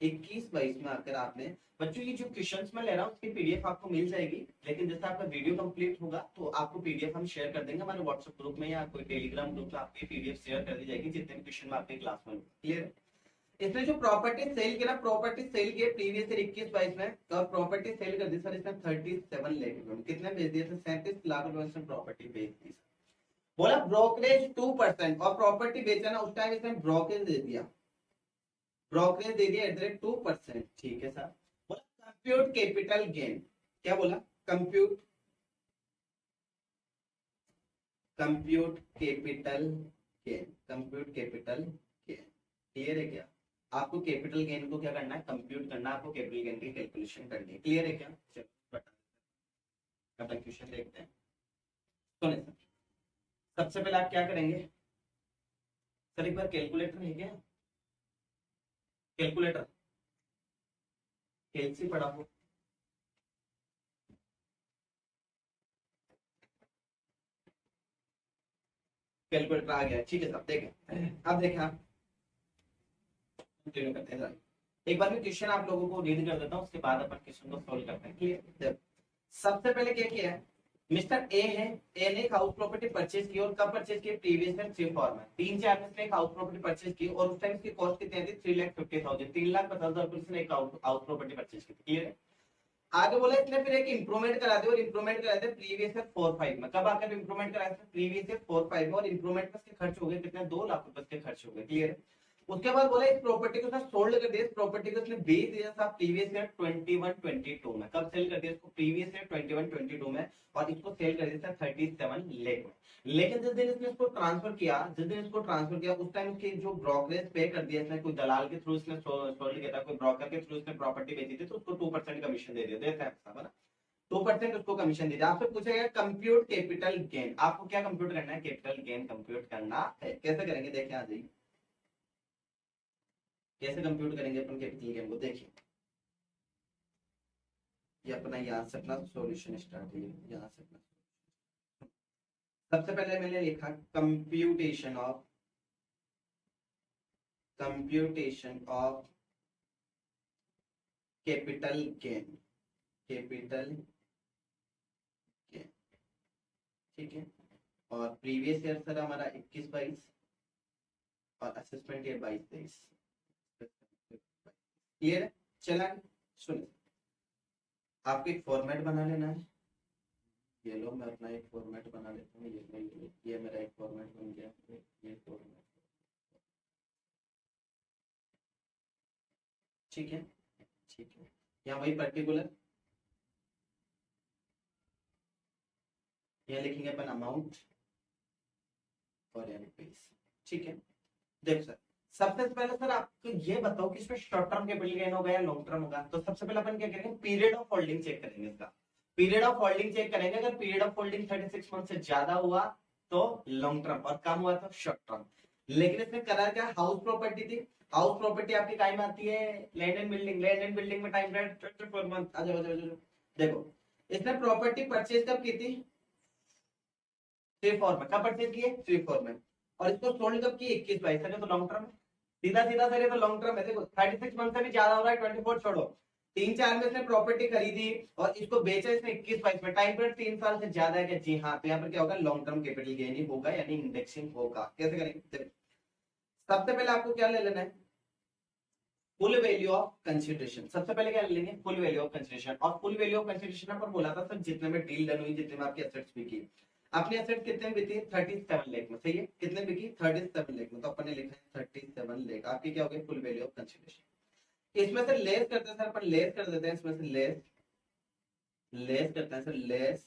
21-22 में आकर आपने। बच्चों ये जो क्वेश्चंस मैं ले रहा हूँ उसकी पीडीएफ आपको मिल जाएगी, लेकिन जैसे आपका वीडियो कंप्लीट होगा तो आपको पीडीएफ हम शेयर कर देंगे हमारे व्हाट्सएप ग्रुप में या कोई टेलीग्राम ग्रुप में। आपकी पीडीएफ शेयर कर दी जाएगी जितने क्वेश्चन में आपके क्लास में। क्लियर? इसने जो प्रॉपर्टी सेल किया, प्रॉपर्टी सेल किए प्रीवियस ईयर 21-22 में, और प्रॉपर्टी सेल कर दी सर इसने 37 लाख रुपए। कितने बेच दिए थे? 37 लाख रुपए से प्रॉपर्टी बेच दी। बोला ब्रोकरेज 2%, और प्रॉपर्टी बेचा ना उस टाइम इसने ब्रोकरेज दे दिया, ब्रोकरेज दे दिया @2%। ठीक है सर। बोला कंप्यूट कैपिटल गेन। क्या बोला? Compute capital gain, compute capital gain. Clear है क्या? आपको कैपिटल गेन को क्या करना है? कंप्यूट करना है, आपको कैपिटल गेन की कैलकुलेशन करनी है। क्लियर है क्या? चलो अपन क्वेश्चन देखते हैं। सुनिए सर, सबसे पहले आप क्या करेंगे सर? एक बार कैलकुलेटर है क्या? कैलकुलेटर कैलसी पढ़ा हो? कैलकुलेटर आ गया। ठीक है साहब, देखें अब देखें आप करते हैं। एक बार मैं क्वेश्चन आप लोगों को रीड कर देता हूँ, उसके बाद अपन क्वेश्चन को सॉल्व करते हैं। क्लियर? सबसे पहले क्या किया है? मिस्टर ए है, ए ने एक हाउस प्रॉपर्टी परचेज की, और कब परचेज की? प्रीवियस में 3/4 में। 3/4 में एक हाउस प्रॉपर्टी परचेज की और उस टाइम इसकी कॉस्ट कितनी थी? 3,50,000। 3,50,000 रुपए से एक हाउस प्रॉपर्टी परचेज की। क्लियर है? आगे बोला इसने फिर एक इंप्रूवमेंट करा दिया, और इंप्रूवमेंट करा दिया प्रीवियस ईयर 4-5 में। कब आकर इंप्रूवमेंट करा दिया? प्रीवियस ईयर 4-5 में। और इंप्रूवमेंट पे खर्च हो गए कितने? 2 लाख रुपए के खर्च हो गए। क्लियर है? उसके बाद बोला इस प्रॉपर्टी को सोल्ड कर दिया, इस प्रॉपर्टी को उसने बेच दिया था प्रीवियस ईयर 21-22 में। कब सेल कर दिया इसको? प्रीवियस ईयर 21-22 में, और इसको सेल कर दिया था 37 लाख में। लेकिन जिस दिन इसने इसको ट्रांसफर किया, उस टाइम उसकी जो ब्रोकरेज पे कर दिया इसने, कोई दलाल के थ्रू इसने सोल्ड किया था, कोई ब्रोकर के थ्रू इसने प्रॉपर्टी बेची थी, तो उसको 2% कमीशन दे देता है 2% उसको कमीशन दीजिए। आपसे पूछा गया कंप्यूट कैपिटल गेन, आपको क्या कंप्यूट करना है? कैपिटल गेन कंप्यूट करना है। कैसे करेंगे देखिए, आ जाइए कैसे कंप्यूट करेंगे अपन कैपिटल गेन को। देखिए ये अपना यहाँ से अपना सॉल्यूशन स्टार्ट है, यहाँ से अपना सबसे पहले मैंने लिखा कंप्यूटेशन ऑफ कैपिटल गेन, ठीक है। और प्रीवियस ईयर सर हमारा 21-22 और असेसमेंट ईयर 22-23। क्लियर है? चला सुनिए, आपको एक फॉर्मेट बना लेना है। ये लो मैं अपना एक फॉर्मेट बना लेता हूँ, ये मेरा एक फॉर्मेट बन गया, ये फॉर्मेट, ठीक है। यहाँ वही पर्टिकुलर, यहाँ लिखेंगे अपन अमाउंट और रुपीस, ठीक है। देखो सर, सबसे पहले सर आपको ये बताओ कि इसमें शॉर्ट टर्म कैपिटल गेन होगा या लॉन्ग टर्म होगा। तो सबसे पहले अपन क्या करेंगे? पीरियड ऑफ होल्डिंग चेक करेंगे इसका। पीरियड ऑफ होल्डिंग चेक करेंगे, अगर पीरियड ऑफ होल्डिंग 36 मंथ से ज्यादा हुआ तो लॉन्ग टर्म, और कम हुआ तो शॉर्ट टर्म। लेकिन इसमें करा क्या? हाउस प्रॉपर्टी थी। हाउस प्रॉपर्टी आपकी टाइम आती है लैंड एंड बिल्डिंग में टाइम 24 मंथ। आ जाओ देखो, इसने प्रॉपर्टी परचेज कब की थी? 3-4 में। कब परचेज की है? 3-4 में। और इसको सोल्ड कब की? 21-22 में। तो लॉन्ग टर्म है, सीधा सर ये तो लॉन्ग टर्म है। देखो 36 मंथ से भी ज्यादा हो रहा है, 24 छोड़ो, 3-4 में इसने प्रॉपर्टी खरीदी और इसको बेचा इसने 21-22 में, टाइम पीरियड 3 साल से ज्यादा है। जी हाँ, तो यहाँ पर क्या होगा? लॉन्ग टर्म कैपिटल गेन ही होगा, यानी इंडेक्सिंग होगा। कैसे करेंगे? सबसे पहले आपको क्या ले लेना है? Full value of consideration. सबसे पहले क्या ले लेंगे? Full value of consideration. और फुल वैल्यू ऑफ कंसिडरेशन पर बोला था सर जितने में डील डन हुई, जितने में आपकी एसेट्स बिकी। अपनी एसेट कितने में बिकी? 37 लाख में, सही है। कितने बिकी? 37 लाख में। तो अपन ने लिखा है 37 लाख, आपकी क्या हो गई? Full value of consideration. इसमें से लेस करते हैं सर, अपन लेस कर देते हैं इसमें से, लेस करते हैं sir, less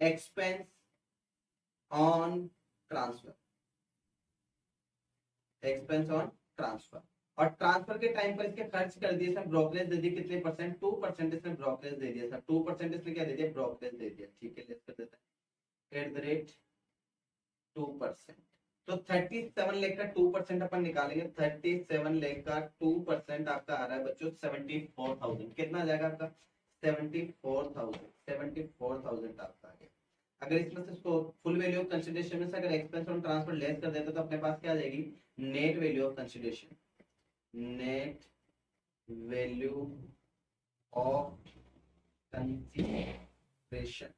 expense on transfer, expense on transfer. और ट्रांसफर के टाइम पर इसके खर्च कर दिए सर, ब्रोकरेज दे दी कितने परसेंट? 2% इसने ब्रोकरेज दे दिया सर, 2% इसने क्या दे दिया? ब्रोकरेज दे दिया, ठीक है। लेस कर देता है @2%। तो 37 लाख का 2% अपन निकालेंगे, 37 लाख का 2% आपका आ रहा है बच्चों 74,000। कितना आ जाएगा आपका? 74,000 आपका आ गया। अगर इसमें से फुल वैल्यू ऑफ कंसिडरेशन में से अगर एक्सपेंस ऑन ट्रांसफर लेस कर देते तो अपने पास क्या आ जाएगी? Net value of consideration, net value of consideration.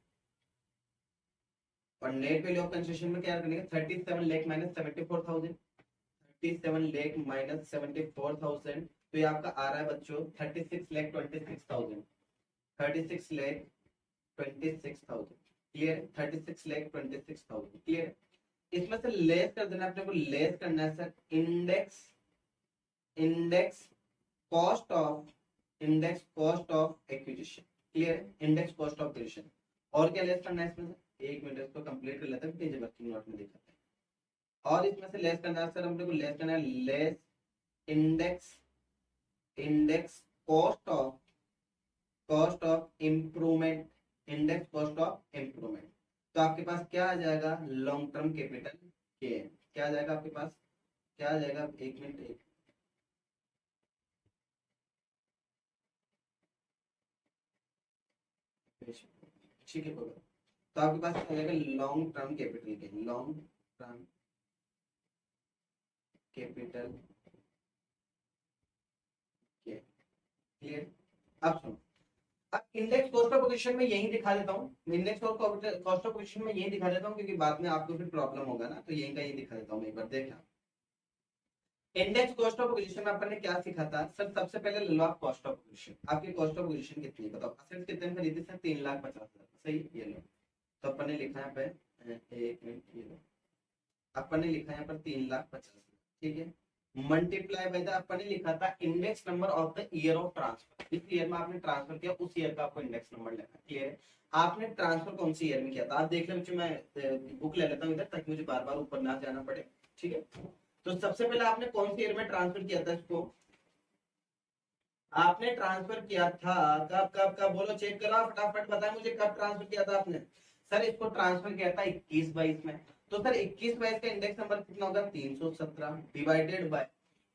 और नेट वैल्यू ऑफ कंसिडरेशन में क्या करेंगे? 37 लाख माइनस 74,000, 37 लाख माइनस 74,000, तो ये आपका आ रहा है बच्चों 36,26,000, 36,26,000। क्लियर? 36,26,000 क्लियर? इसमें से लेस कर देना, अपने को लेस करना है sir index cost of acquisition. Clear? Index cost of acquisition. और क्या लेस करना है इसमें से? एक मिनट इसको कंप्लीट कर लेते हैं, पेज वर्किंग नोट में दिखाते हैं। और इसमें से लेस करना है सर, हम लोग को लेस करना है less index cost of improvement, index cost of improvement. तो आपके पास क्या आ जाएगा? Long term capital gain. क्या आ जाएगा आपके पास? क्या आ जाएगा? एक मिनट, ठीक है। तो आपके पास क्या आ जाएगा? Long term capital gain, long term capital gain. Clear? अब सुनो, अब इंडेक्स कॉस्ट ऑफ पोजीशन में यही दिखा देता हूँ, इंडेक्स कॉस्ट ऑफ पोजीशन में यही दिखा देता हूँ, क्योंकि बाद में आपको फिर प्रॉब्लम होगा ना, तो यही का यही दिखा देता हूँ। एक बार देखना, इंडेक्स कॉस्ट ऑफ पोजीशन में अपन ने क्या सीखा था सर? सबसे पहले ले लो आप कॉस्ट ऑफ पोजीशन। आपकी कॉस्ट ऑफ पोजीशन कितनी है बताओ? असेट्स कितने में खरीदी सर? 3,50,000, सही, ये लो। तो अपन ने लिखा है पे, एक मिनट, ये लो, अपन ने लिखा है पर 3,50,000, ठीक है। मल्टीप्लाई बाय द अपन ने लिखा था index number of the year of transfer, जिस ईयर में आपने ट्रांसफर किया उस ईयर का आपको इंडेक्स नंबर लेना है। क्लियर है? आपने ट्रांसफर कौन सी ईयर में किया था आप देख ले बच्चों, मैं बुक ले लेता हूँ इधर ताकि मुझे बार बार ऊपर ना जाना पड़े। ठीक है, तो सबसे पहले आपने कौन सी ईयर में ट्रांसफर किया था इसको, आपने ट्रांसफर किया था कब कब कब, बोलो चेक करो फटाफट बताएं मुझे कब ट्रांसफर किया था आपने। सर इसको ट्रांसफर किया था 21-22 में। तो सर 21-22 का इंडेक्स नंबर कितना होगा 317 divided by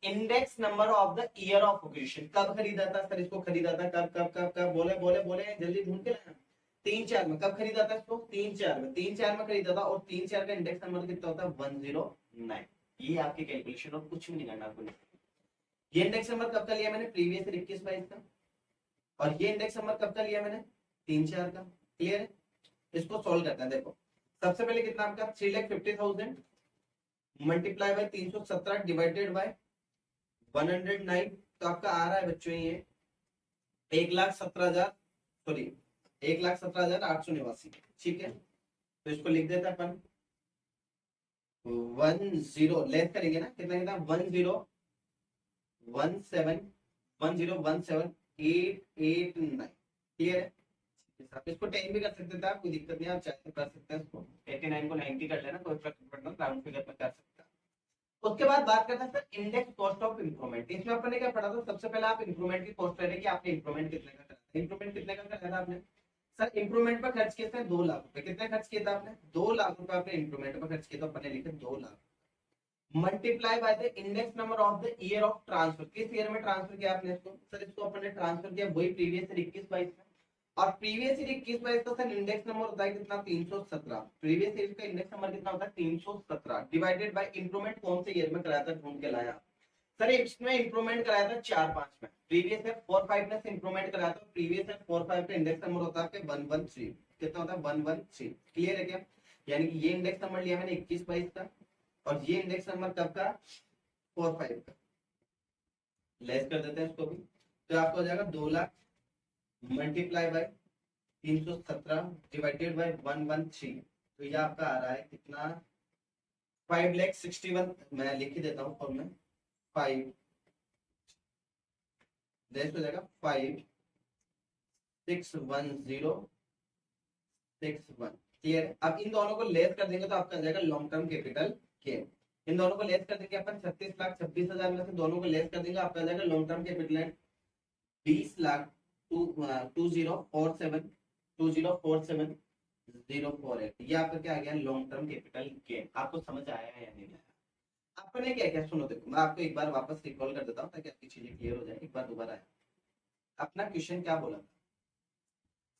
index number of the year of acquisition. कब खरीदा था सर इसको, खरीदा था कब कब कब कब, बोले बोले बोले जल्दी ढूंढ के लाना। 3-4 में। कब खरीदा था इसको 3-4 में, 3-4 में खरीदा था और 3-4 का इंडेक्स नंबर कितना होता है 109। ये आपकी कैलकुलेशन और कुछ भी नहीं करना आपको। ये इंडेक्स नंबर कब का लिया मैंने प्रीवियस 21-22 का, और ये इंडेक्स नंबर कब का लिया मैंने 3-4 का। क्लियर है? इसको सॉल्व करते हैं। देखो सबसे पहले कितना आपका 3,50,000 मल्टीप्लाई बाय 317 डिवाइडेड बाय 109, तो आपका आ रहा है बच्चों ये 1,17,000 सॉरी 1,17,889। ठीक है, तो इसको लिख देते अपन 10 लेस करेंगे ना, कितना कितना 1017 क्लियर है? आप इसको 10 भी कर सकते थे, आप कोई दिक्कत नहीं, आप चाहे तो कर सकते हैं इसको 89 को 90 कर लेना, कोई फर्क नहीं पड़ता, राउंड फिगर में कर सकते हैं। उसके बाद बात करते हैं sir index cost of improvement. इसमें अपन ने क्या पढ़ा था, सबसे पहले आप इंप्रूवमेंट की कॉस्ट ले कि आपने इंप्रूवमेंट कितने का करा, इंप्रूवमेंट कितने का करा था आपने। सर इंप्रूवमेंट पर खर्च किए थे 2 लाख रुपए। कितने खर्च किया था आपने 2 लाख रुपए आपने इंप्रूवमेंट पर खर्च किया, तो अपन ने लिखे 2 lakh multiply by the index number of the year of transfer. किस ईयर में ट्रांसफर किया आपने इसको, सर इसको अपन ने ट्रांसफर किया वही प्रीवियस ईयर 21-22 में, और प्रीवियस ईयर 21-22 का सर इंडेक्स नंबर होता है कितना 317। प्रीवियस ईयर का इंडेक्स नंबर कितना होता है 317 डिवाइडेड बाय इंप्रूवमेंट कौन से ईयर में कराया था ढूंढ के लाया। सर इसमें इंप्रूवमेंट कराया था 4-5 में, प्रीवियस ईयर 4-5 में इंप्रूवमेंट कराया था, प्रीवियस ईयर 4-5 का इंडेक्स नंबर होता है 113। कितना होता है 113। क्लियर है क्या? यानी कि ये इंडेक्स नंबर लिया मैंने 21-22 का, और ये इंडेक्स नंबर कब का 4-5 का। लेस कर देते हैं इसको भी, तो आपको हो जाएगा 2 lakh multiply by 317 divided by 113, तो ये आपका आ रहा है कितना 5,61,000। मैं लिख ही देता हूँ फॉर्म में 5 लेस हो जाएगा 5,610,61। क्लियर है? अब इन दोनों को लेस कर देंगे तो आपका आ जाएगा लॉन्ग टर्म कैपिटल गेन। इन दोनों को लेस कर देंगे अपन 36,26,000 में से दोनों को लेस कर देंगे, आपका आ जाएगा लॉन्ग टर्म कैपिटल 20,20,47,048। ये आपका क्या आ गया लॉन्ग टर्म कैपिटल गेन। आपको समझ आया है या नहीं आया? आपने क्या क्या सुनो, देखो मैं आपको एक बार वापस रिकॉल कर देता हूँ ताकि आपकी चीजें क्लियर हो जाए। एक बार दोबारा आया, अपना क्वेश्चन क्या बोला था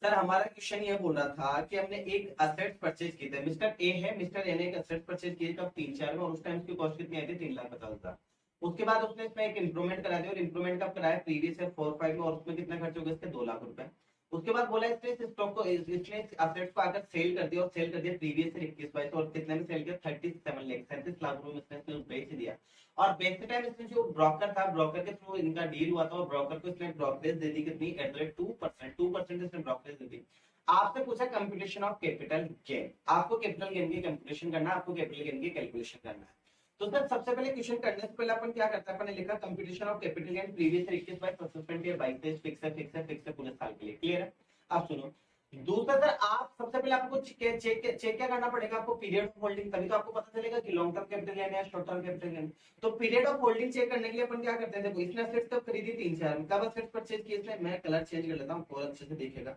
सर, हमारा क्वेश्चन ये बोल रहा था कि हमने एक असेट परचेज किए थे, मिस्टर ए है, मिस्टर ए ने एक असेट परचेज किए कब 3-4 में, और उस टाइम उसकी कॉस्ट कितनी आई थी 3,50,000। उसके बाद उसने इसमें एक इंप्रूवमेंट करा दिया, और इंप्रूवमेंट कब कराया प्रीवियस ईयर 4-5 में, और उसमें कितना खर्च हो गया इसके 2 लाख रुपए। उसके बाद बोला इसने इस स्टॉक को इसने असेट को आकर सेल कर दिया, और सेल कर दिया प्रीवियस ईयर 21-22, और कितने में सेल किया 37 लाख 37 लाख रुपए में इसने बेच दिया। और बेचते टाइम इसमें जो ब्रोकर था, ब्रोकर के थ्रू इनका डील हुआ था, और ब्रोकर को इसने ब्रोकरेज दे दी कितनी @2% इसने ब्रोकरेज दे दी। आपसे पूछा कंप्यूटेशन ऑफ कैपिटल गेन, आपको कैपिटल गेन की कंप्यूटेशन करना है, आपको कैपिटल गेन की कैलकुलेशन करना है। तो सर सबसे पहले क्वेश्चन करने से पहले अपन क्या करते हैं, अपन ने लिखा computation of capital gain previous year 21-22 subsequent year 22-23 fix है पूरे साल के लिए। क्लियर है? अब सुनो दूसरा सर, आप सबसे पहले आपको चेक क्या करना पड़ेगा, आपको पीरियड ऑफ होल्डिंग, तभी तो आपको पता चलेगा कि लॉन्ग टर्म कैपिटल गेन है शॉर्ट टर्म कैपिटल गेन। तो पीरियड ऑफ होल्डिंग चेक करने के लिए अपन क्या करते हैं, देखो इसने असेट्स कब खरीदी 3-4 में, कब असेट्स परचेज किए इसने, मैं कलर चेंज कर लेता हूं और अच्छे से देखेगा।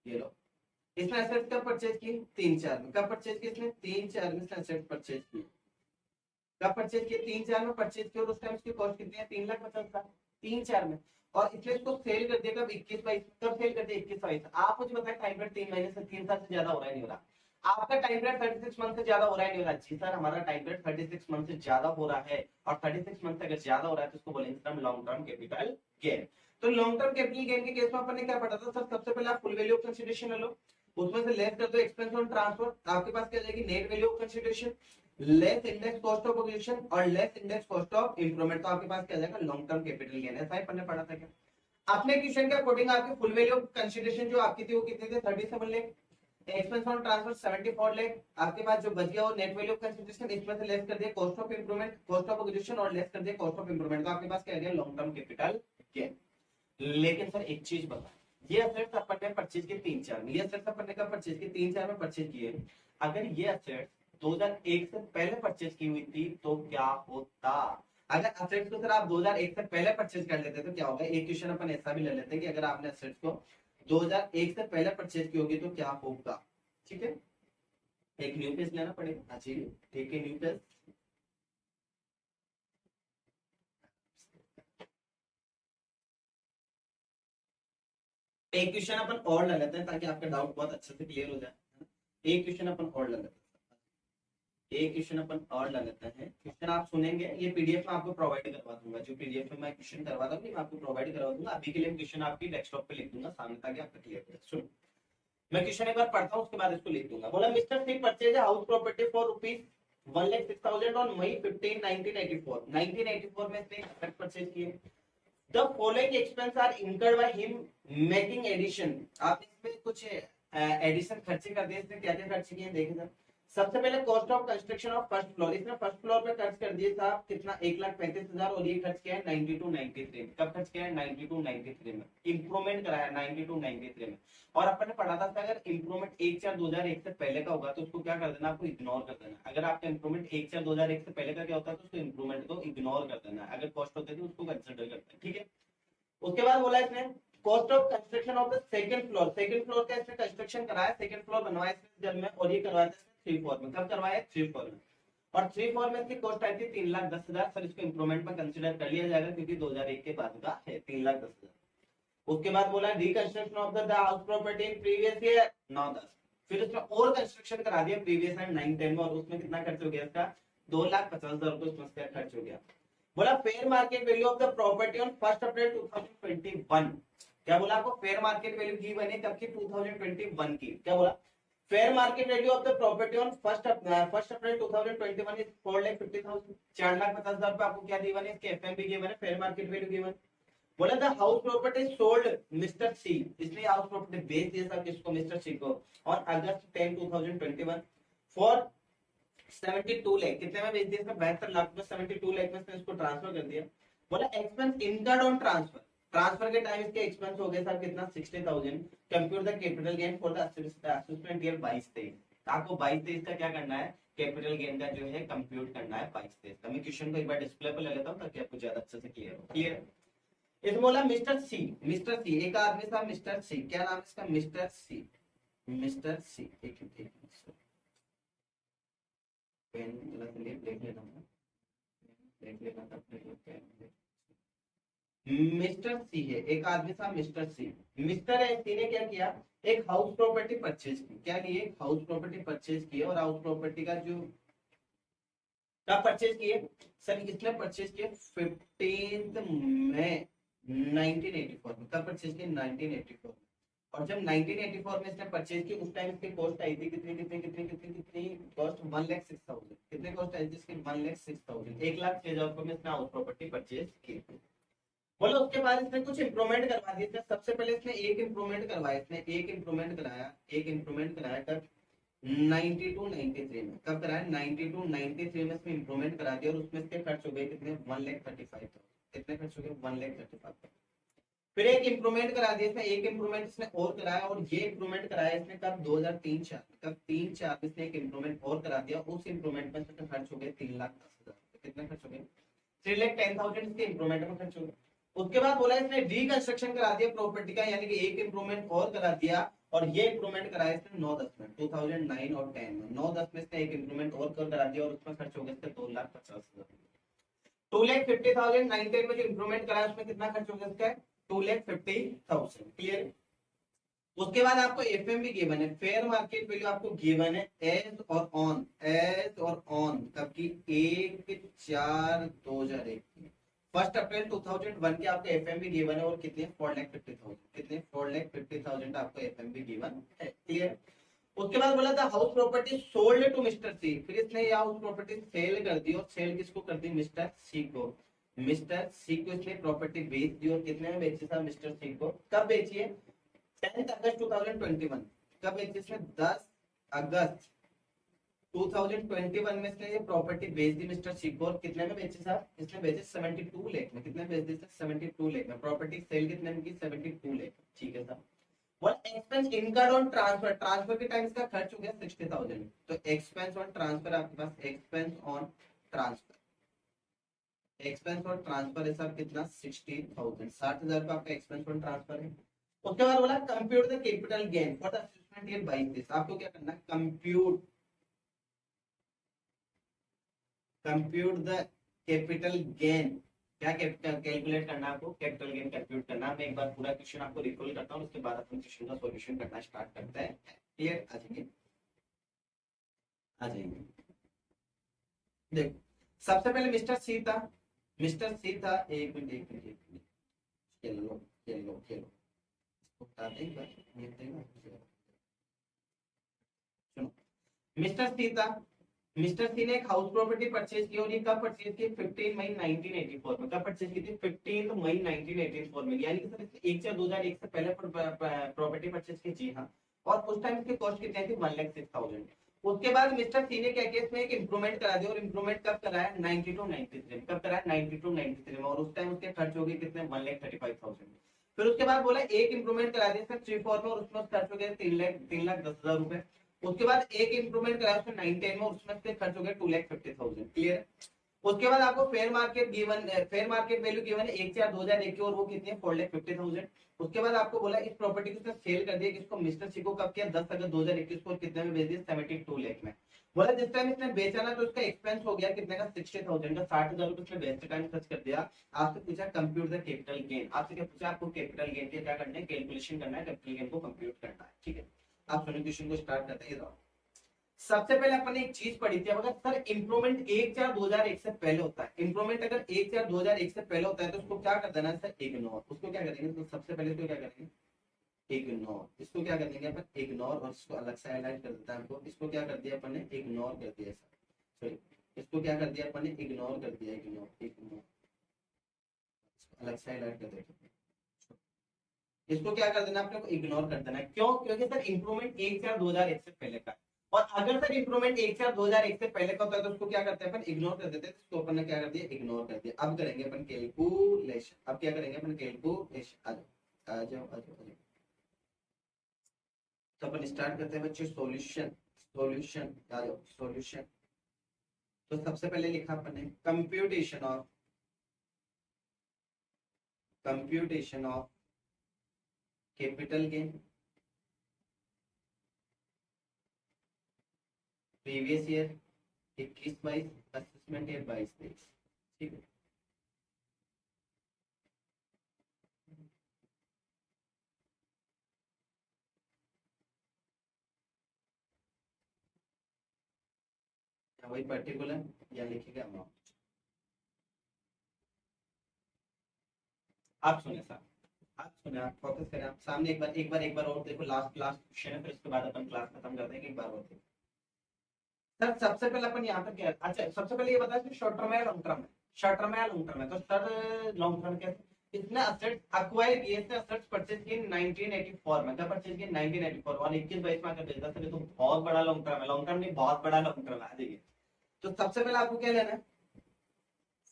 ये लो, इसने असेट्स कब परचेज की 3-4 में, कब परचेज की इसने 3-4 में इसने असेट्स परचेज की, कब परचेज किए 3-4 में परचेज किया, और उस टाइम इसकी कॉस्ट कितनी है 3,50,000 3-4 में, और इसलिए इसको सेल कर दिया कब 21-22, कब सेल कर दिया 21-22। आप मुझे बताएं टाइम पीरियड 3 महीने से 3 साल से ज्यादा हो रहा है नहीं हो रहा, आपका टाइम पीरियड 36 मंथ से ज्यादा हो रहा है नहीं हो रहा। जी सर हमारा टाइम पीरियड 36 मंथ से ज्यादा हो रहा है, और 36 मंथ से अगर ज्यादा हो रहा है तो उसको बोलेंगे हम लॉन्ग टर्म कैपिटल गेन। तो लॉन्ग टर्म कैपिटल गेन के केस में अपन ने क्या पढ़ा था सर, सबसे पहले आप फुल वैल्यू ऑफ कंसीडरेशन ले लो, उसमें से लेस कर दो एक्सपेंस ऑन ट्रांसफर, आपके पास क्या जाएगी net value of consideration less index cost of acquisition और less index cost of improvement, तो आपके पास क्या जाएगा लॉन्ग टर्म कैपिटल गेन। ऐसा ही पढ़ने पड़ा था क्या? अपने क्वेश्चन के अकॉर्डिंग आपकी फुल वैल्यू ऑफ कंसीडरेशन जो आपकी थी वो कितनी थी 37 lakh, expense on transfer 74 lakh, आपके पास जो बच गया वो नेट वैल्यू ऑफ कंसिडरेशन, इसमें से लेस कर दिया cost of improvement, cost of acquisition और लेस कर दिया कॉस्ट ऑफ इंप्रूवमेंट, तो आपके पास क्या आ गया लॉन्ग टर्म कैपिटल गेन। लेकिन सर एक चीज बता, ये असेट्स अपन ने परचेज के 3-4 में, ये असेट्स अपन ने कब परचेज किए 3-4 में परचेज किए, अगर ये असेट्स 2001 से पहले परचेज की हुई थी तो क्या होता, अगर असेट्स को सर आप 2001 से पहले परचेज कर लेते तो क्या होगा, एक क्वेश्चन अपन ऐसा भी ले लेते हैं कि अगर आपने असेट्स को 2001 से पहले परचेज की होगी तो क्या होगा, ठीक है। एक न्यू पेज लेना पड़ेगा, हाँ जी ठीक है न्यू पेज, एक क्वेश्चन अपन और ले लेते हैं ताकि आपका डाउट बहुत अच्छे से क्लियर हो जाए, एक क्वेश्चन अपन और ले लेते हैं, एक क्वेश्चन अपन और ले लेते हैं, क्वेश्चन आप सुनेंगे, ये पीडीएफ में आपको प्रोवाइड करवा दूंगा, जो पीडीएफ में मैं क्वेश्चन करवा रहा हूँ मैं आपको प्रोवाइड करवा दूंगा, अभी के लिए क्वेश्चन आपकी डेस्कटॉप पे लिख दूंगा सामने ताकि आपका क्लियर हो जाए। सुनो मैं क्वेश्चन एक बार पढ़ता हूँ उसके बाद इसको लिख दूंगा। बोला mister Singh purchase house property for rupees 1,06,000 on May 15, 1984, 1984 में इसने परचेज किए। The following expense are incurred by him making addition, आप इसमें कुछ एडिशन खर्चे कर दिए, इसने क्या क्या खर्चे किए देखें सर। सबसे पहले cost of construction of first floor, इसने फर्स्ट फ्लोर पे खर्च कर दिए साहब कितना 1,35,000 और ये खर्च किया है 92-93 में, कब खर्च किया है 92-93 में, इंप्रूवमेंट कराया 92-93 में। और अपन ने पढ़ा था अगर इंप्रूवमेंट 1/4/2001 से पहले का होगा तो उसको क्या कर देना, आपको इग्नोर कर देना, अगर आपका इंप्रूवमेंट 1/4/2001 से पहले का क्या होता है तो उसको इंप्रूवमेंट को इग्नोर कर देना, अगर कॉस्ट होते थे उसको कंसिडर करते हैं, ठीक है। उसके बाद बोला इसने cost of construction of the second floor, second floor का इसने कंस्ट्रक्शन कराया, सेकंड फ्लोर बनवाया इसने जब में, और ये करवाया था 3 फ्लोर में, कब करवाया 3 फ्लोर में, और 3 फ्लोर में इसकी कॉस्ट आई थी 3,10,000, सर इसको इंप्रूवमेंट में कंसीडर कर लिया जाएगा क्योंकि 2001 के बाद का है 3,10,000। उसके बाद बोला reconstruction of the house property in previous year 9-10, फिर उसमें और कंस्ट्रक्शन करा दिया प्रीवियस एंड 9-10 में, और उसमें कितना खर्च हो गया इसका 2,50,000 रुपए उसमें खर्च हो गया। बोला fair market value of the property on 1 अप्रैल 2021, क्या बोला आपको फेयर मार्केट वैल्यू की बनी कब की 2021 की, क्या बोला fair market value of the property on 1 April 2021 is 4,50,000, 4,50,000 रुपए आपको क्या दी बनी इसके एफएमबी की बने, फेयर मार्केट वैल्यू की बनी। बोला the house property sold Mister C, इसलिए हाउस प्रॉपर्टी बेच दिया था किसको मिस्टर सी को ऑन अगस्त 10, 2021 फॉर 72 लाख, कितने में बेच दिया इसने 72 लाख में, 72 लाख में इसको ट्रांसफर कर दिया। बोला expense incurred on transfer, transfer के टाइम इसके एक्सपेंस हो गए सर कितना 60,000, compute the capital gain for the assessment year 22-23, आपको 22-23 का क्या करना है कैपिटल गेन का जो है कंप्यूट करना है 22-23 का। मैं क्वेश्चन को एक बार डिस्प्ले पे ले लेता हूं ताकि आपको ज्यादा अच्छे से क्लियर हो। क्लियर इसमें बोला मिस्टर सी, मिस्टर सी एक आदमी था मिस्टर सी, क्या नाम इसका मिस्टर सी, मिस्टर सी एक पेन देख लेना मिस्टर सी है, एक आदमी था मिस्टर सी, मिस्टर सी ने क्या किया एक हाउस प्रॉपर्टी परचेज की, क्या किए एक हाउस प्रॉपर्टी परचेज की, और हाउस प्रॉपर्टी का जो कब परचेज किए सर, इसने परचेज किया 15 मई 1984 में, कब परचेज किया 1984 में, और जब 1984 में इसने परचेज की उस टाइम इसकी कॉस्ट आई थी कितनी कितनी कितनी कितनी कितनी कॉस्ट 1,06,000, कितने कॉस्ट आई थी इसकी 1,06,000, 1,06,000 रुपए में इसने हाउस प्रॉपर्टी परचेज की। बोलो उसके बाद इसने कुछ इंप्रूवमेंट करवा दिए थे, सबसे पहले इसने एक इंप्रूवमेंट करवाया, इसने एक इंप्रूवमेंट कराया कब 92-93 में, कब कराया 92-93 में इसमें इंप्रूवमेंट करा दिया, और उसमें इसके खर्च हो गए कितने 1,35,000, कितने खर्च हो गए 1,35,000। फिर एक इंप्रूवमेंट करा दिया इसने, एक इंप्रूवमेंट इसने और कराया, और ये इंप्रूवमेंट कराया इसने कब 2003-04, कब 3-4 इसने एक इंप्रूवमेंट और करा दिया, उस इंप्रूवमेंट में इसके खर्च हो गए 3,10,000, कितने खर्च हो गए 3,10,000 इसके इंप्रूवमेंट में खर्च हो गए। उसके बाद बोला इसने रिकंस्ट्रक्शन करा दिया प्रॉपर्टी का, यानी कि एक इंप्रूवमेंट और करा दिया, और ये इंप्रूवमेंट कराया इसने 9-10 में 2009 और 10 में, 9-10 में इसने एक इंप्रूवमेंट और करा दिया, और उसमें खर्च हो गया इसका 2,50,000, 2,50,000 9-10 में जो इंप्रूवमेंट कराया उसमें कितना खर्च हो गया इसका 2,50,000। क्लियर उसके बाद आपको एफएमबी गिवन है, फेयर मार्केट वैल्यू आपको गिवन है एज और ऑन कब की 1/4/2001, 1 अप्रैल 2001 के आपको एफएमबी गिवन है, और कितने 4,50,000, कितने 4,50,000 आपको एफएमबी गिवन है। क्लियर उसके बाद बोला था house property sold to Mister C, फिर इसने ये हाउस प्रॉपर्टी सेल कर दी, और सेल किसको कर दी मिस्टर सी को, मिस्टर सी को इसने प्रॉपर्टी बेच दी, और कितने में बेची था मिस्टर सी को, कब बेची है 10 अगस्त 2021, कब बेची इसने? 10 अगस्त 2021 में इसने ये प्रॉपर्टी बेच दी मिस्टर शिकोर। कितने में बेची साहब? इसने बेचे 72 लाख में। कितने बेच दी? 72 लाख में। प्रॉपर्टी सेल कितने में की? 72 लाख। ठीक है साहब। What expense incurred on transfer? Transfer के टाइम इसका खर्च हो गया 60,000। तो एक्सपेंस ऑन ट्रांसफर आपके पास expense on transfer, expense on transfer है सर कितना? 60,000। 60,000 का आपका एक्सपेंस ऑन ट्रांसफर है। उसके बाद बोला compute the capital gain for the assessment year 22। आपको क्या करना है? Compute the capital gain. क्या कैलकुलेट करना है आपको? कैपिटल गेन कंप्यूट करना। मैं एक बार पूरा क्वेश्चन आपको रिकॉल करता हूँ, उसके बाद अपन क्वेश्चन का सॉल्यूशन करना स्टार्ट करते हैं। क्लियर? आ जाइए, आ जाइए। देखो सबसे पहले मिस्टर सी था, मिस्टर सी था। एक मिनट एक मिनट एक मिनट, खेलो खेलो खेलो, इसको बता दें एक बार, ये देगा। सुनो, मिस्टर सी था, मिस्टर सी ने एक हाउस प्रॉपर्टी परचेज की और ये कब परचेज की? 15 मई 1984 में। कब परचेज की थी? 15 मई 1984 में। यानी कि सर 1/4/2001 से पहले प्रॉपर्टी परचेज की। जी हाँ। और उस टाइम इसकी कॉस्ट कितनी थी? 1,06,000। उसके बाद मिस्टर सी ने क्या किया? इसमें एक इंप्रूवमेंट करा दिया, और इंप्रूवमेंट कब कराया? 92-93 में। कब कराया? 92-93 में। और उस टाइम उसके खर्च हो गए कितने? 1,35,000। फिर उसके बाद बोला एक इंप्रूवमेंट करा दिया इसका 3/4 में, और उसमें खर्च हो गया 3,10,000 रुपए। उसके बाद एक इंप्रूवमेंट कराया उसने 9-10 में, उसमें से खर्च हो गया 2,50,000। क्लियर? उसके बाद आपको fair market given, fair market value given है 1/4/2001 की, और वो कितनी है? 4,50,000। उसके बाद आपको बोला इस प्रॉपर्टी को सेल कर दिया किसको? मिस्टर सी को। कब किया? 10 अगस्त 2021 को। कितने में बेच दिया? 72 लाख में। बोला जिस टाइम इसने बेचा ना, तो उसका एक्सपेंस हो गया कितने का? 60,000 का। 60,000 रुपए उसने बेचते टाइम खर्च कर दिया। आपसे पूछा कंप्यूट द कैपिटल गेन। आपसे क्या पूछा? आपको कैपिटल गेन के क्या करना है? कैलकुलेशन करना है, कैपिटल गेन को कंप्यूट करना है। ठीक है, आप सुनिए क्वेश्चन को स्टार्ट करते हैं। सबसे पहले अपन ने एक चीज पढ़ी थी, अगर सर इंप्रूवमेंट 1/4/2001 से पहले होता है, इंप्रूवमेंट अगर 1/4/2001 से पहले होता है, तो उसको क्या कर देना है सर? इग्नोर। उसको क्या करेंगे? तो सबसे पहले तो क्या करेंगे? इग्नोर। इसको क्या कर देंगे अपन? इग्नोर। और इसको अलग से हाईलाइट कर देता है आपको। इसको क्या कर दिया अपन ने? इग्नोर कर दिया सर। सॉरी, इसको क्या कर दिया अपन ने? इग्नोर कर दिया। इग्नोर, इग्नोर, अलग से हाईलाइट कर देते। इसको क्या कर देना? आपने इग्नोर कर देना है। क्यों? क्योंकि सर इंप्रूवमेंट 1/4/2001 से पहले का है। और अगर सर इंप्रूवमेंट 1/4/2001 से पहले का होता है, तो उसको क्या करते हैं अपन? इग्नोर कर देते हैं। तो अपन ने क्या कर दिया? इग्नोर कर दिया। अब करेंगे अपन कैलकुलेशन। अब क्या करेंगे अपन? कैलकुलेशन। आ जाओ आ जाओ आ जाओ आ जाओ। तो अपन स्टार्ट करते हैं बच्चों सॉल्यूशन। सॉल्यूशन आ जाओ, सॉल्यूशन। तो सबसे पहले लिखा अपन ने computation of capital gain previous year 21-22, assessment year 22-23। ठीक है, वही पर्टिकुलर या लिखेगा अमाउंट। आप सुने सर, आप सुने, आप फोकस करें। आप सामने एक बार और देखो। लास्ट लास्ट क्वेश्चन है, फिर उसके बाद अपन क्लास खत्म करते हैं। एक बार और देखो सर। सबसे पहले अपन यहाँ पर क्या, अच्छा सबसे पहले ये बताया कि शॉर्ट टर्म है या लॉन्ग टर्म है? शॉर्ट टर्म है या लॉन्ग टर्म है? तो सर लॉन्ग टर्म कैसे? इसने असेट्स अक्वायर किए, इसने असेट्स परचेज किए 1984 में। क्या परचेज किए? 1984। और 21-22 में आकर बेचा। सर ये तो बहुत बड़ा लॉन्ग टर्म है। लॉन्ग टर्म नहीं, बहुत बड़ा लॉन्ग टर्म है। आ जाइए। तो सबसे पहले आपको क्या लेना है?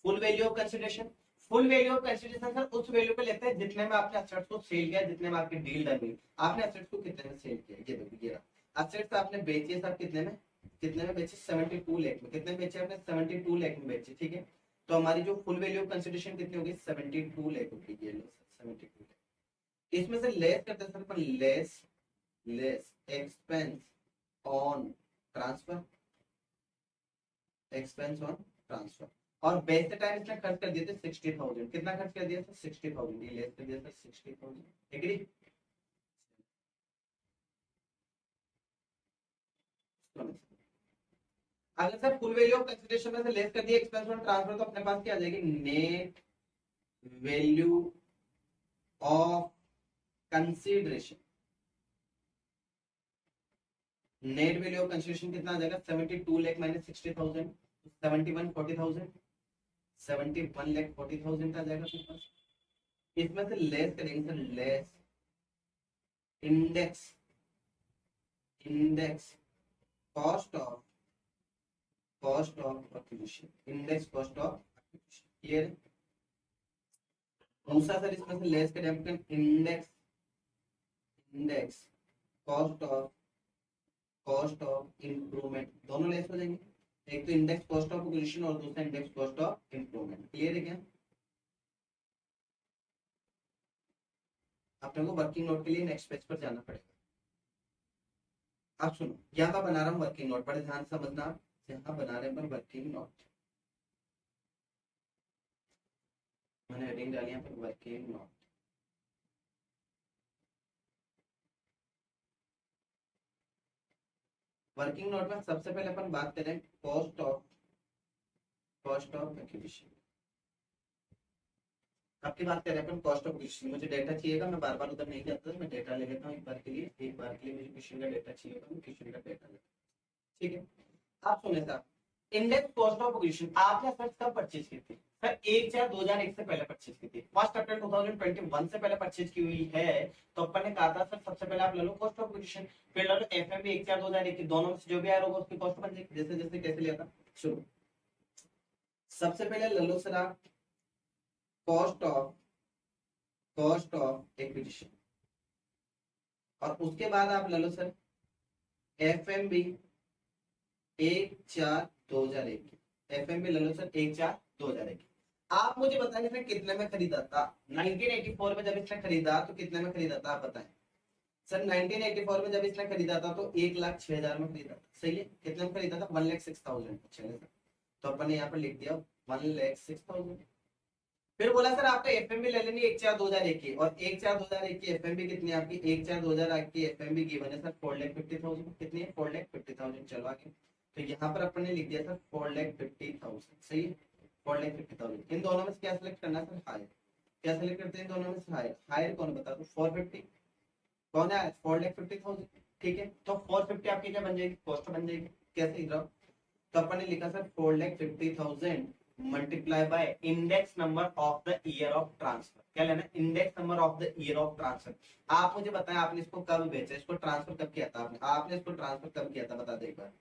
Full value of consideration. Full value of consideration sir उस वैल्यू पे लेते हैं जितने में आपने असेट्स को सेल किया, जितने में आपकी डील डन हुई। आपने असेट्स को कितने में सेल किया? ये देखो, ये रहा असेट्स आपने बेचे सब। कितने में? कितने में बेचे? 72 लाख में। कितने में बेचे आपने? 72 लाख में बेचे। ठीक है, तो हमारी जो फुल वैल्यू ऑफ कंसिडरेशन कितनी होगी? 72 लाख होगी। ये लो सर, 72 लाख। इसमें से लेस करते हैं sir upon, less less expense on transfer, expense on transfer. और बेचते टाइम इसने खर्च कर दिए थे 60,000। कितना खर्च कर दिया था? 60,000। ये लेस कर दिया था 60,000। एग्री? अगर sir full value of consideration में से लेस कर दिया एक्सपेंस ऑन ट्रांसफर, तो अपने पास क्या आ जाएगी? Net value of consideration. Net value of consideration कितना आ जाएगा? 72 लाख माइनस 60,000, 71,40,000। 71,40,000 का आ जाएगा अपने पास। इसमें से लेस करेंगे sir, less index index cost of acquisition, index cost of acquisition, clear. दूसरा सर इसमें से लेस करें अपन इंडेक्स कॉस्ट ऑफ इंप्रूवमेंट, दोनों लेस हो जाएंगे। एक तो इंडेक्स कॉस्ट ऑफ एक्विजिशन और दूसरा index cost of improvement, clear है क्या। अपने को वर्किंग नोट के लिए नेक्स्ट पेज पर जाना पड़ेगा। आप सुनो, यहाँ पर बना रहा हूँ वर्किंग नोट, बड़े ध्यान से समझना। यहाँ बना रहे हैं वर्किंग नोट, मैंने हेडिंग डाली यहाँ पर वर्किंग नोट। वर्किंग नोट में सबसे पहले अपन बात करें कॉस्ट ऑफ एक्विजिशन। आपकी बात करें अपन कॉस्ट ऑफ एक्विजिशन, मुझे डेटा चाहिएगा, मैं बार बार उधर नहीं जाता, मैं डेटा ले लेता हूँ एक बार के लिए मुझे क्वेश्चन का डेटा चाहिए, मैं क्वेश्चन का डेटा लेता हूँ, ठीक है। आप सुने साहब, इंडेक्स कॉस्ट ऑफ एक्विजिशन आपने सर कब परचेज की थी? सर 1/4/2001 से पहले परचेज की थी, 1 अप्रैल 2021 से पहले परचेज की हुई है। तो अपन ने कहा था सर सबसे पहले आप ले लो कॉस्ट ऑफ एक्विजिशन, फिर ले लो एफएमबी 1/4/2001, दोनों में से जो भी आया होगा उसकी कॉस्ट बन जाएगी। जैसे जैसे कैसे लिया था, शुरू सबसे पहले ले लो सर आप कॉस्ट ऑफ एक्विजिशन, और उसके बाद आप ले लो सर एफएमबी 1/4/2001, एफएमबी ले लो सर 1/4/2001। आप मुझे बताएंगे सर कितने में खरीदा था 1984 में, जब इसने खरीदा तो कितने में खरीदा था आप बताएं। सर 1984 में जब इसने खरीदा था तो 1,06,000 में खरीदा था, सही है। कितने में खरीदा था? 1,06,000। चलिए सर, तो अपन ने यहाँ पर लिख दिया 1,06,000। फिर बोला सर आपका एफएमबी ले लेनी 1/4/2001 की, और 1/4/2001 की एफएमबी कितनी है आपकी? 1/4/2001 की एफएमबी गिवन है सर 4,50,000। कितनी है? 4,50,000। चलो आगे, तो यहाँ पर अपन ने लिख दिया सर 4,50,000, सही है। 4,50,000, इन दोनों में से क्या सिलेक्ट करना है सर? हायर। क्या सिलेक्ट करते हैं इन दोनों में से? हायर। हायर कौन बता दो? 450। कौन है? 4,50,000, ठीक है। तो 450 आपकी क्या बन जाएगी? कॉस्ट बन जाएगी। कैसे इधर? तो अपन ने लिखा sir 4,50,000 multiply by index number of the year of transfer. क्या लेना? Index number of the year of transfer. आप मुझे बताएं आपने इसको कब बेचा, इसको ट्रांसफर कब किया था आपने इसको ट्रांसफर कब किया था? बता दे एक बार,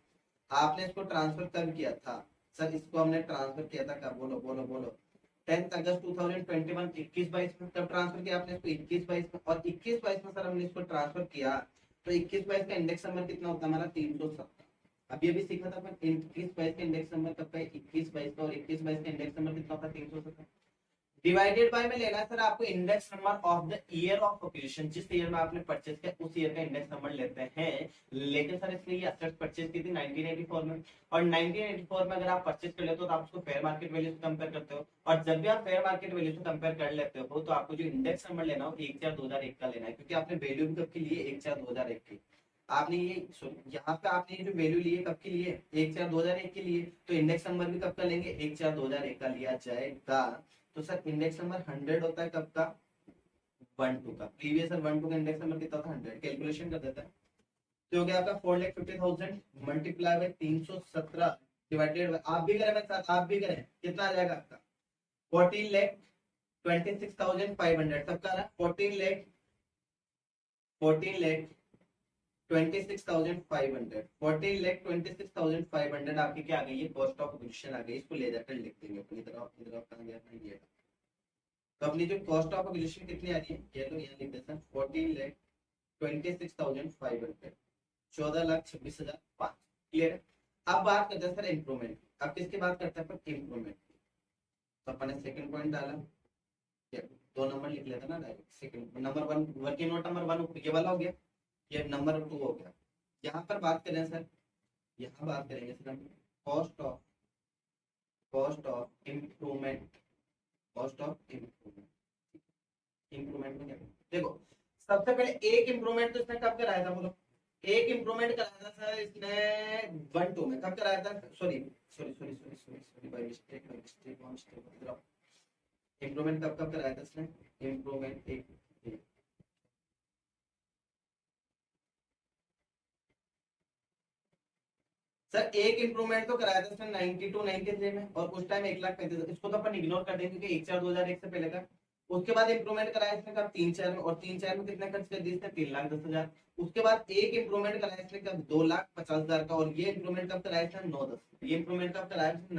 आपने इसको ट्रांसफर कब किया था? सर इसको हमने ट्रांसफर किया था कब? बोलो बोलो बोलो। 10 अगस्त 2021, 21-22 में। कब ट्रांसफर किया आपने इसको? 21-22 में। और 21-22 में सर हमने इसको ट्रांसफर किया, तो 21-22 का इंडेक्स नंबर कितना होता है हमारा? 370। अभी अभी सीखा था अपन 21-22 का इंडेक्स नंबर कब का? 21-22 का। और 21-22 का इंडेक्स नंबर कितना होता है? 370। डिवाइडेड बाय में लेना है सर आपको index number of the year of acquisition, जिस ईयर में आपने परचेज किया उस ईयर का इंडेक्स नंबर लेते हैं। लेकिन सर इसने ये एसेट्स परचेज की थी 1984 में, और 1984 में अगर आप परचेज कर लेते हो तो आप उसको फेयर मार्केट वैल्यू से कंपेयर करते हो, और जब भी आप फेयर मार्केट वैल्यू से कंपेयर कर लेते हो तो आपको जो इंडेक्स नंबर लेना हो 1/4/2001 का लेना है, क्योंकि आपने वैल्यू भी कब की लिए? 1/4/2001 की। आपने ये यहाँ पे आपने ये जो वैल्यू ली है कब के लिए? 1/4/2001 के लिए। तो इंडेक्स नंबर भी कब का लेंगे? 1/4/2001 का लिया जाएगा। तो सर इंडेक्स नंबर 100 होता है कब का? 1-2 का। प्रीवियस सर 1-2 का इंडेक्स नंबर कितना था? 100। कैलकुलेशन कर देता है, तो हो गया आपका 4,50,000 मल्टीप्लाई बाय 317 डिवाइडेड बाय, आप भी करें मेरे साथ, आप भी करें, कितना आ जाएगा आपका? 14,26,500। सबका रहा 14,26,500। 14,26,500 आपकी क्या आ गई? ये कॉस्ट ऑफ एक्विजिशन आ गई। इसको ले जाकर लिख देंगे अपनी तरफ। इधर कहां गया अपना ये? तो अपनी जो कॉस्ट ऑफ एक्विजिशन कितनी आ रही है? ये लो यहाँ लिख देते हैं 14,26,500, 14,26,500। क्लियर है। अब बात करते हैं सर इंप्रूवमेंट। अब किसकी बात करते हैं? इंप्रूवमेंट। तो अपन ने सेकंड पॉइंट डाला, 2 नंबर लिख लेते ना direct. Second number 1 working note number 1 ये वाला हो गया, ये नंबर 2 हो गया। यहाँ पर बात करें सर, यहाँ बात करेंगे सर हम cost of improvement. Cost of improvement, improvement में क्या देखो, सबसे पहले एक इम्प्रूवमेंट तो इसने कब कराया था? बोलो, एक इम्प्रूवमेंट कराया था सर इसने 1-2 में। कब कराया था? Sorry sorry sorry sorry sorry sorry by mistake improvement कब कब कराया था इसने? इम्प्रूवमेंट एक सर एक इम्प्रूवमेंट तो कराया था उसने 92-93 में, और उस टाइम 1,35,000। इसको तो अपन इग्नोर कर देंगे क्योंकि 1/4/2001 से पहले का। उसके बाद इंप्रूवमेंट कराया इसने कब 3-4 में, और 3-4 में कितने खर्च कर दिए इसने 3,10,000। उसके बाद एक इंप्रूवमेंट कराया इसने कब 2,50,000 का, और ये इंप्रूवमेंट कब कराया इसने 9-10, ये इंप्रूवमेंट कब कराया इसने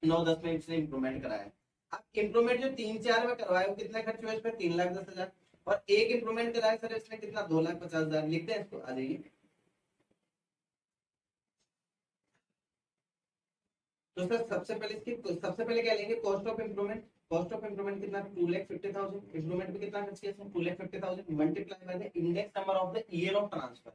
9-10 में इसने इंप्रूवमेंट कराया। अब इंप्रूवमेंट जो 3-4 में करवाया वो कितने खर्च हुआ इस पर 3,10,000, और एक इंप्रूवमेंट कराया सर इसने कितना 2,50,000। लिखते हैं इसको, आ जाइए। तो सर सबसे पहले क्या लेंगे, cost of improvement. Cost of improvement कितना 2,50,000, इंप्रूवमेंट पे कितना खर्च किया इसने 2,50,000 multiply by the index number of the year of transfer.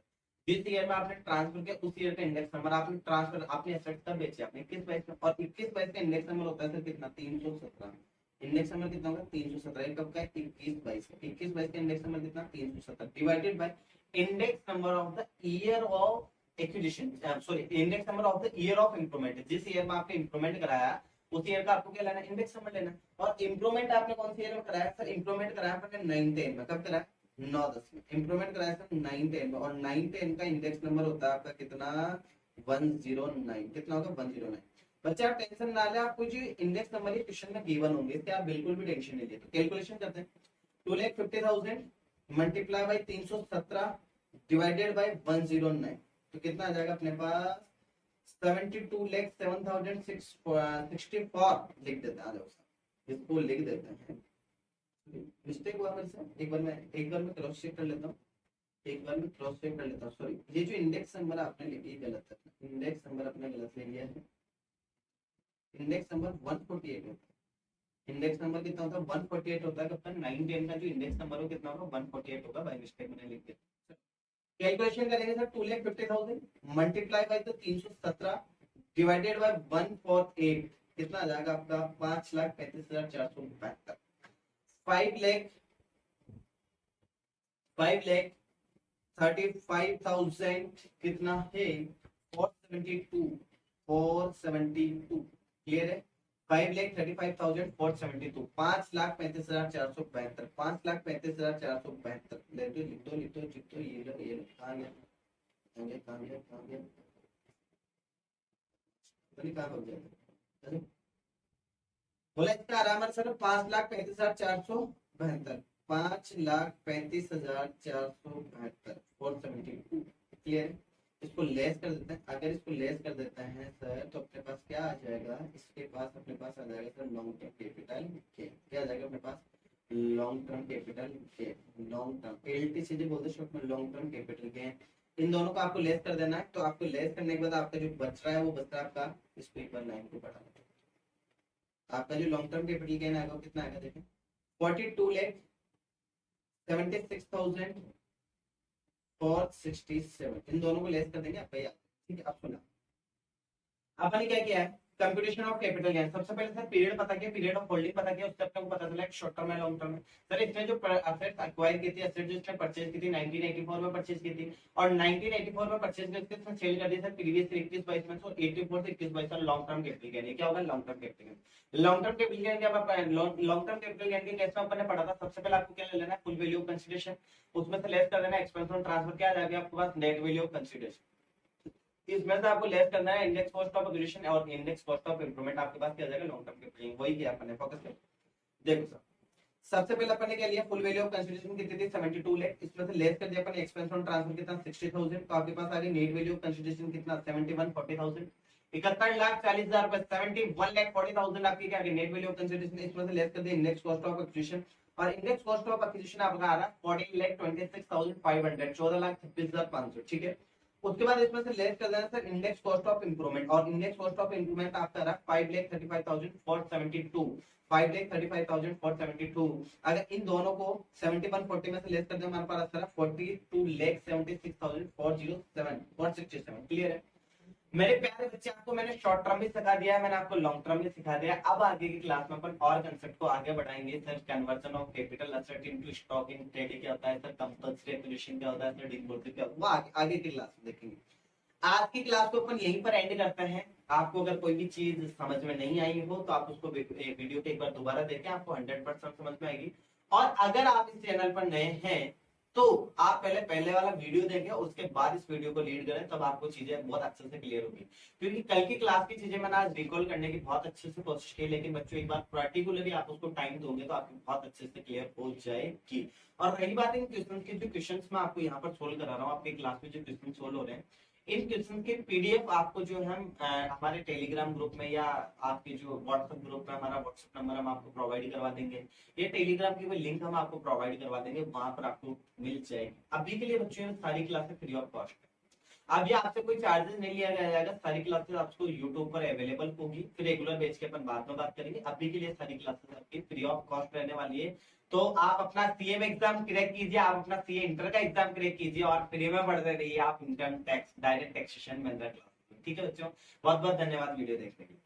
जिस ईयर में आपने ट्रांसफर किया उस ईयर का इंडेक्स नंबर, आपने ट्रांसफर आपने एसेट कब बेचे आपने 21-22 में, और 21-22 का इंडेक्स नंबर होता है सर कितना 317। इंडेक्स नंबर कितना होगा 317, कब का 21-22 का, 21-22 का इंडेक्स नंबर कितना 317 divided by index number of the year of acquisition, sorry index number of the year of improvement. जिस ईयर में आपने इंप्रूवमेंट कराया उस ईयर का आपको क्या लेना, इंडेक्स नंबर लेना। और इंप्रूवमेंट आपने कौन सी ईयर में कराया सर, इंप्रूवमेंट कराया आपने 9-10 में, कब कराया 9-10 में इंप्रूवमेंट कराया सर 9-10 में, और 9-10 का इंडेक्स नंबर होता है आपका कितना 109, कितना होगा 109। बच्चे आप टेंशन ना ले, आपको जो इंडेक्स नंबर ये क्वेश्चन में गिवन होंगे इसके आप बिल्कुल भी टेंशन नहीं ले। तो कैलकुलेशन करते हैं, 2,50,000 मल्टीप्लाई बाय 317 डिवाइडेड बाय 109, तो कितना आ जाएगा अपने पास 72,07,664 लिख देते हैं। इसको लिख देते हैं, मिस्टेक हुआ मेरे से, एक बार मैं क्रॉस चेक कर लेता हूँ, सॉरी ये जो इंडेक्स नंबर आपने लिखी गलत है, इंडेक्स नंबर आपने गलत ले लिया है। इंडेक्स नंबर 148 होता है, इंडेक्स नंबर कितना होता है 148 होता है। कब तक 9-10 का जो इंडेक्स नंबर हो कितना होगा 148 होगा, बाय मिस्टेक मैंने लिख दिया। कैलकुलेशन करेंगे sir 2,50,000 multiply by 317 divided by 148, कितना आ जाएगा आपका 5,35,472। 5,35,000 कितना है 472 क्लियर है। 5,35,472, 5,35,472, 5,35,472 लिख दो ये लो कहाँ गया बोला इसका आराम सर 5,35,472, 5,35,472 472 क्लियर। इसको लेस कर देते हैं, अगर इसको लेस कर देते हैं सर तो अपने पास क्या आ जाएगा, इसके पास अपने पास आ जाएगा सर लॉन्ग टर्म कैपिटल के, क्या आ जाएगा अपने पास लॉन्ग टर्म कैपिटल के, लॉन्ग टर्म एलटी सीधे बोलते शॉर्ट में लॉन्ग टर्म कैपिटल के। इन दोनों को आपको लेस कर देना है, तो आपको लेस करने के बाद आपका जो बच रहा है वो बच रहा है आपका, इसको एक बार लाइन को बढ़ा देते हैं, आपका जो लॉन्ग टर्म कैपिटल गेन आएगा कितना आएगा देखें 42,76,467, इन दोनों को लेस कर देंगे आपका याद, ठीक है। अब सुना आपने क्या किया है कंप्यूटेशन ऑफ कैपिटल गेन। सबसे पहले सर पीरियड पता किया, पीरियड ऑफ होल्डिंग पता किया, उससे आपको पता चला शॉर्ट टर्म है लॉन्ग टर्म है। सर इसने जो एसेट एक्वायर की थी, एसेट जो इसने परचेज की थी 1984 में परचेज की थी, और 1984 में परचेज करके इसने सेल कर दी सर प्रीवियस 21-22 में, और 84 से 21-22 का लॉन्ग टर्म कैपिटल गेन। क्या होगा long term capital gain. Long term capital gain क्या लॉन्ग टर्म कैपिटल गेन के केस में अपन ने पढ़ा था, सबसे पहले आपको क्या ले लेना है फुल वैल्यू ऑफ कंसीडरेशन, उसमें से लेस कर देना एक्सपेंस ऑन ट्रांसफर, क्या आ जाएगा आपके पास नेट वैल्यू ऑफ कंसीडरेशन। इसमें से आपको लेस करना है इंडेक्स कॉस्ट ऑफ एक्विजिशन और इंडेक्स कॉस्ट ऑफ इंप्रूवमेंट, आपके पास क्या जाएगा लॉन्ग टर्म कैपिटल गेन। वही किया अपन ने, फोकस करो। देखो सर सबसे पहले अपन ने क्या लिया फुल वैल्यू ऑफ कंसीडरेशन कितनी थी 72 लाख, इसमें से लेस कर दिया अपन एक्सपेंस ऑन ट्रांसफर कितना 60,000, तो आपके पास आ गई नेट वैल्यू ऑफ कंसीडरेशन कितना 71,40,000, 71,40,000 रुपए 71,40,000 आपकी क्या नेट वैल्यू ऑफ कंसीडरेशन। इसमें से लेस कर दिया इंडेक्स कॉस्ट ऑफ एक्विजिशन, और इंडेक्स कॉस्ट ऑफ एक्विजिशन आपका आ रहा है 14,26,500 14,26,500, ठीक है। उसके बाद इसमें से लेस कर देना sir index cost of improvement, और इंडेक्स कॉस्ट ऑफ इंप्रूवमेंट आपका रहा 5,35,472, 5,35,472। अगर इन दोनों को 7140 में से लेस कर दे हमारे पास रहा 42,76,407 क्लियर है। मेरे प्यारे बच्चे आपको मैंने शॉर्ट टर्म भी सिखा दिया है, मैंने आपको लॉन्ग टर्म भी सिखा दिया है। अब आगे की क्लास में अपन और कंसेप्ट को आगे बढ़ाएंगे sir. Conversion of capital asset into stock in trade क्या होता है सर, कंपल्सरी एक्विजिशन क्या होता है सर, डिस्पोजल क्या होता है, वो आगे की क्लास में देखेंगे। आज की क्लास को अपन यहीं पर एंड करते हैं। आपको अगर कोई भी चीज समझ में नहीं आई हो तो आप उसको वीडियो को एक बार दोबारा देखें, आपको 100% समझ में आएगी। और अगर आप इस चैनल पर नए हैं तो आप पहले वाला वीडियो देखें, उसके बाद इस वीडियो को लीड करें, तब आपको चीजें बहुत अच्छे से क्लियर होगी। क्योंकि कल की क्लास की चीजें मैंने आज रिकॉल करने की बहुत अच्छे से कोशिश की, लेकिन बच्चों एक बार पर्टिकुलरली आप उसको टाइम दोगे तो आपको बहुत अच्छे से क्लियर हो जाएगी। और रही बात इन क्वेश्चन की, जो क्वेश्चन मैं आपको यहाँ पर सोल्व करा रहा हूँ, आपकी क्लास में जो क्वेश्चन सोल्व हो रहे हैं, इन क्वेश्चन के पीडीएफ आपको जो है हम हमारे टेलीग्राम ग्रुप में या आपके जो व्हाट्सएप ग्रुप में, हमारा व्हाट्सएप नंबर हम आपको प्रोवाइड करवा देंगे, ये टेलीग्राम की कोई लिंक हम आपको प्रोवाइड करवा देंगे, वहां पर आपको मिल जाएगी। अभी के लिए बच्चों में सारी क्लासेस फ्री ऑफ कॉस्ट है। अब ये आपसे कोई चार्जेस नहीं लिया जाएगा, सारी क्लासेस आपको यूट्यूब पर अवेलेबल होगी, फिर रेगुलर बेच के अपन बाद में बात करेंगे। अभी के लिए सारी क्लासेस आपकी फ्री ऑफ कॉस्ट रहने वाली है। तो आप अपना सीए में एग्जाम क्रैक कीजिए, आप अपना सीए इंटर का एग्जाम क्रैक कीजिए और फ्री में पढ़ते रहिए आप इनकम टैक्स डायरेक्ट टैक्सेशन में। ठीक है बच्चों, बहुत बहुत धन्यवाद वीडियो देखने के लिए।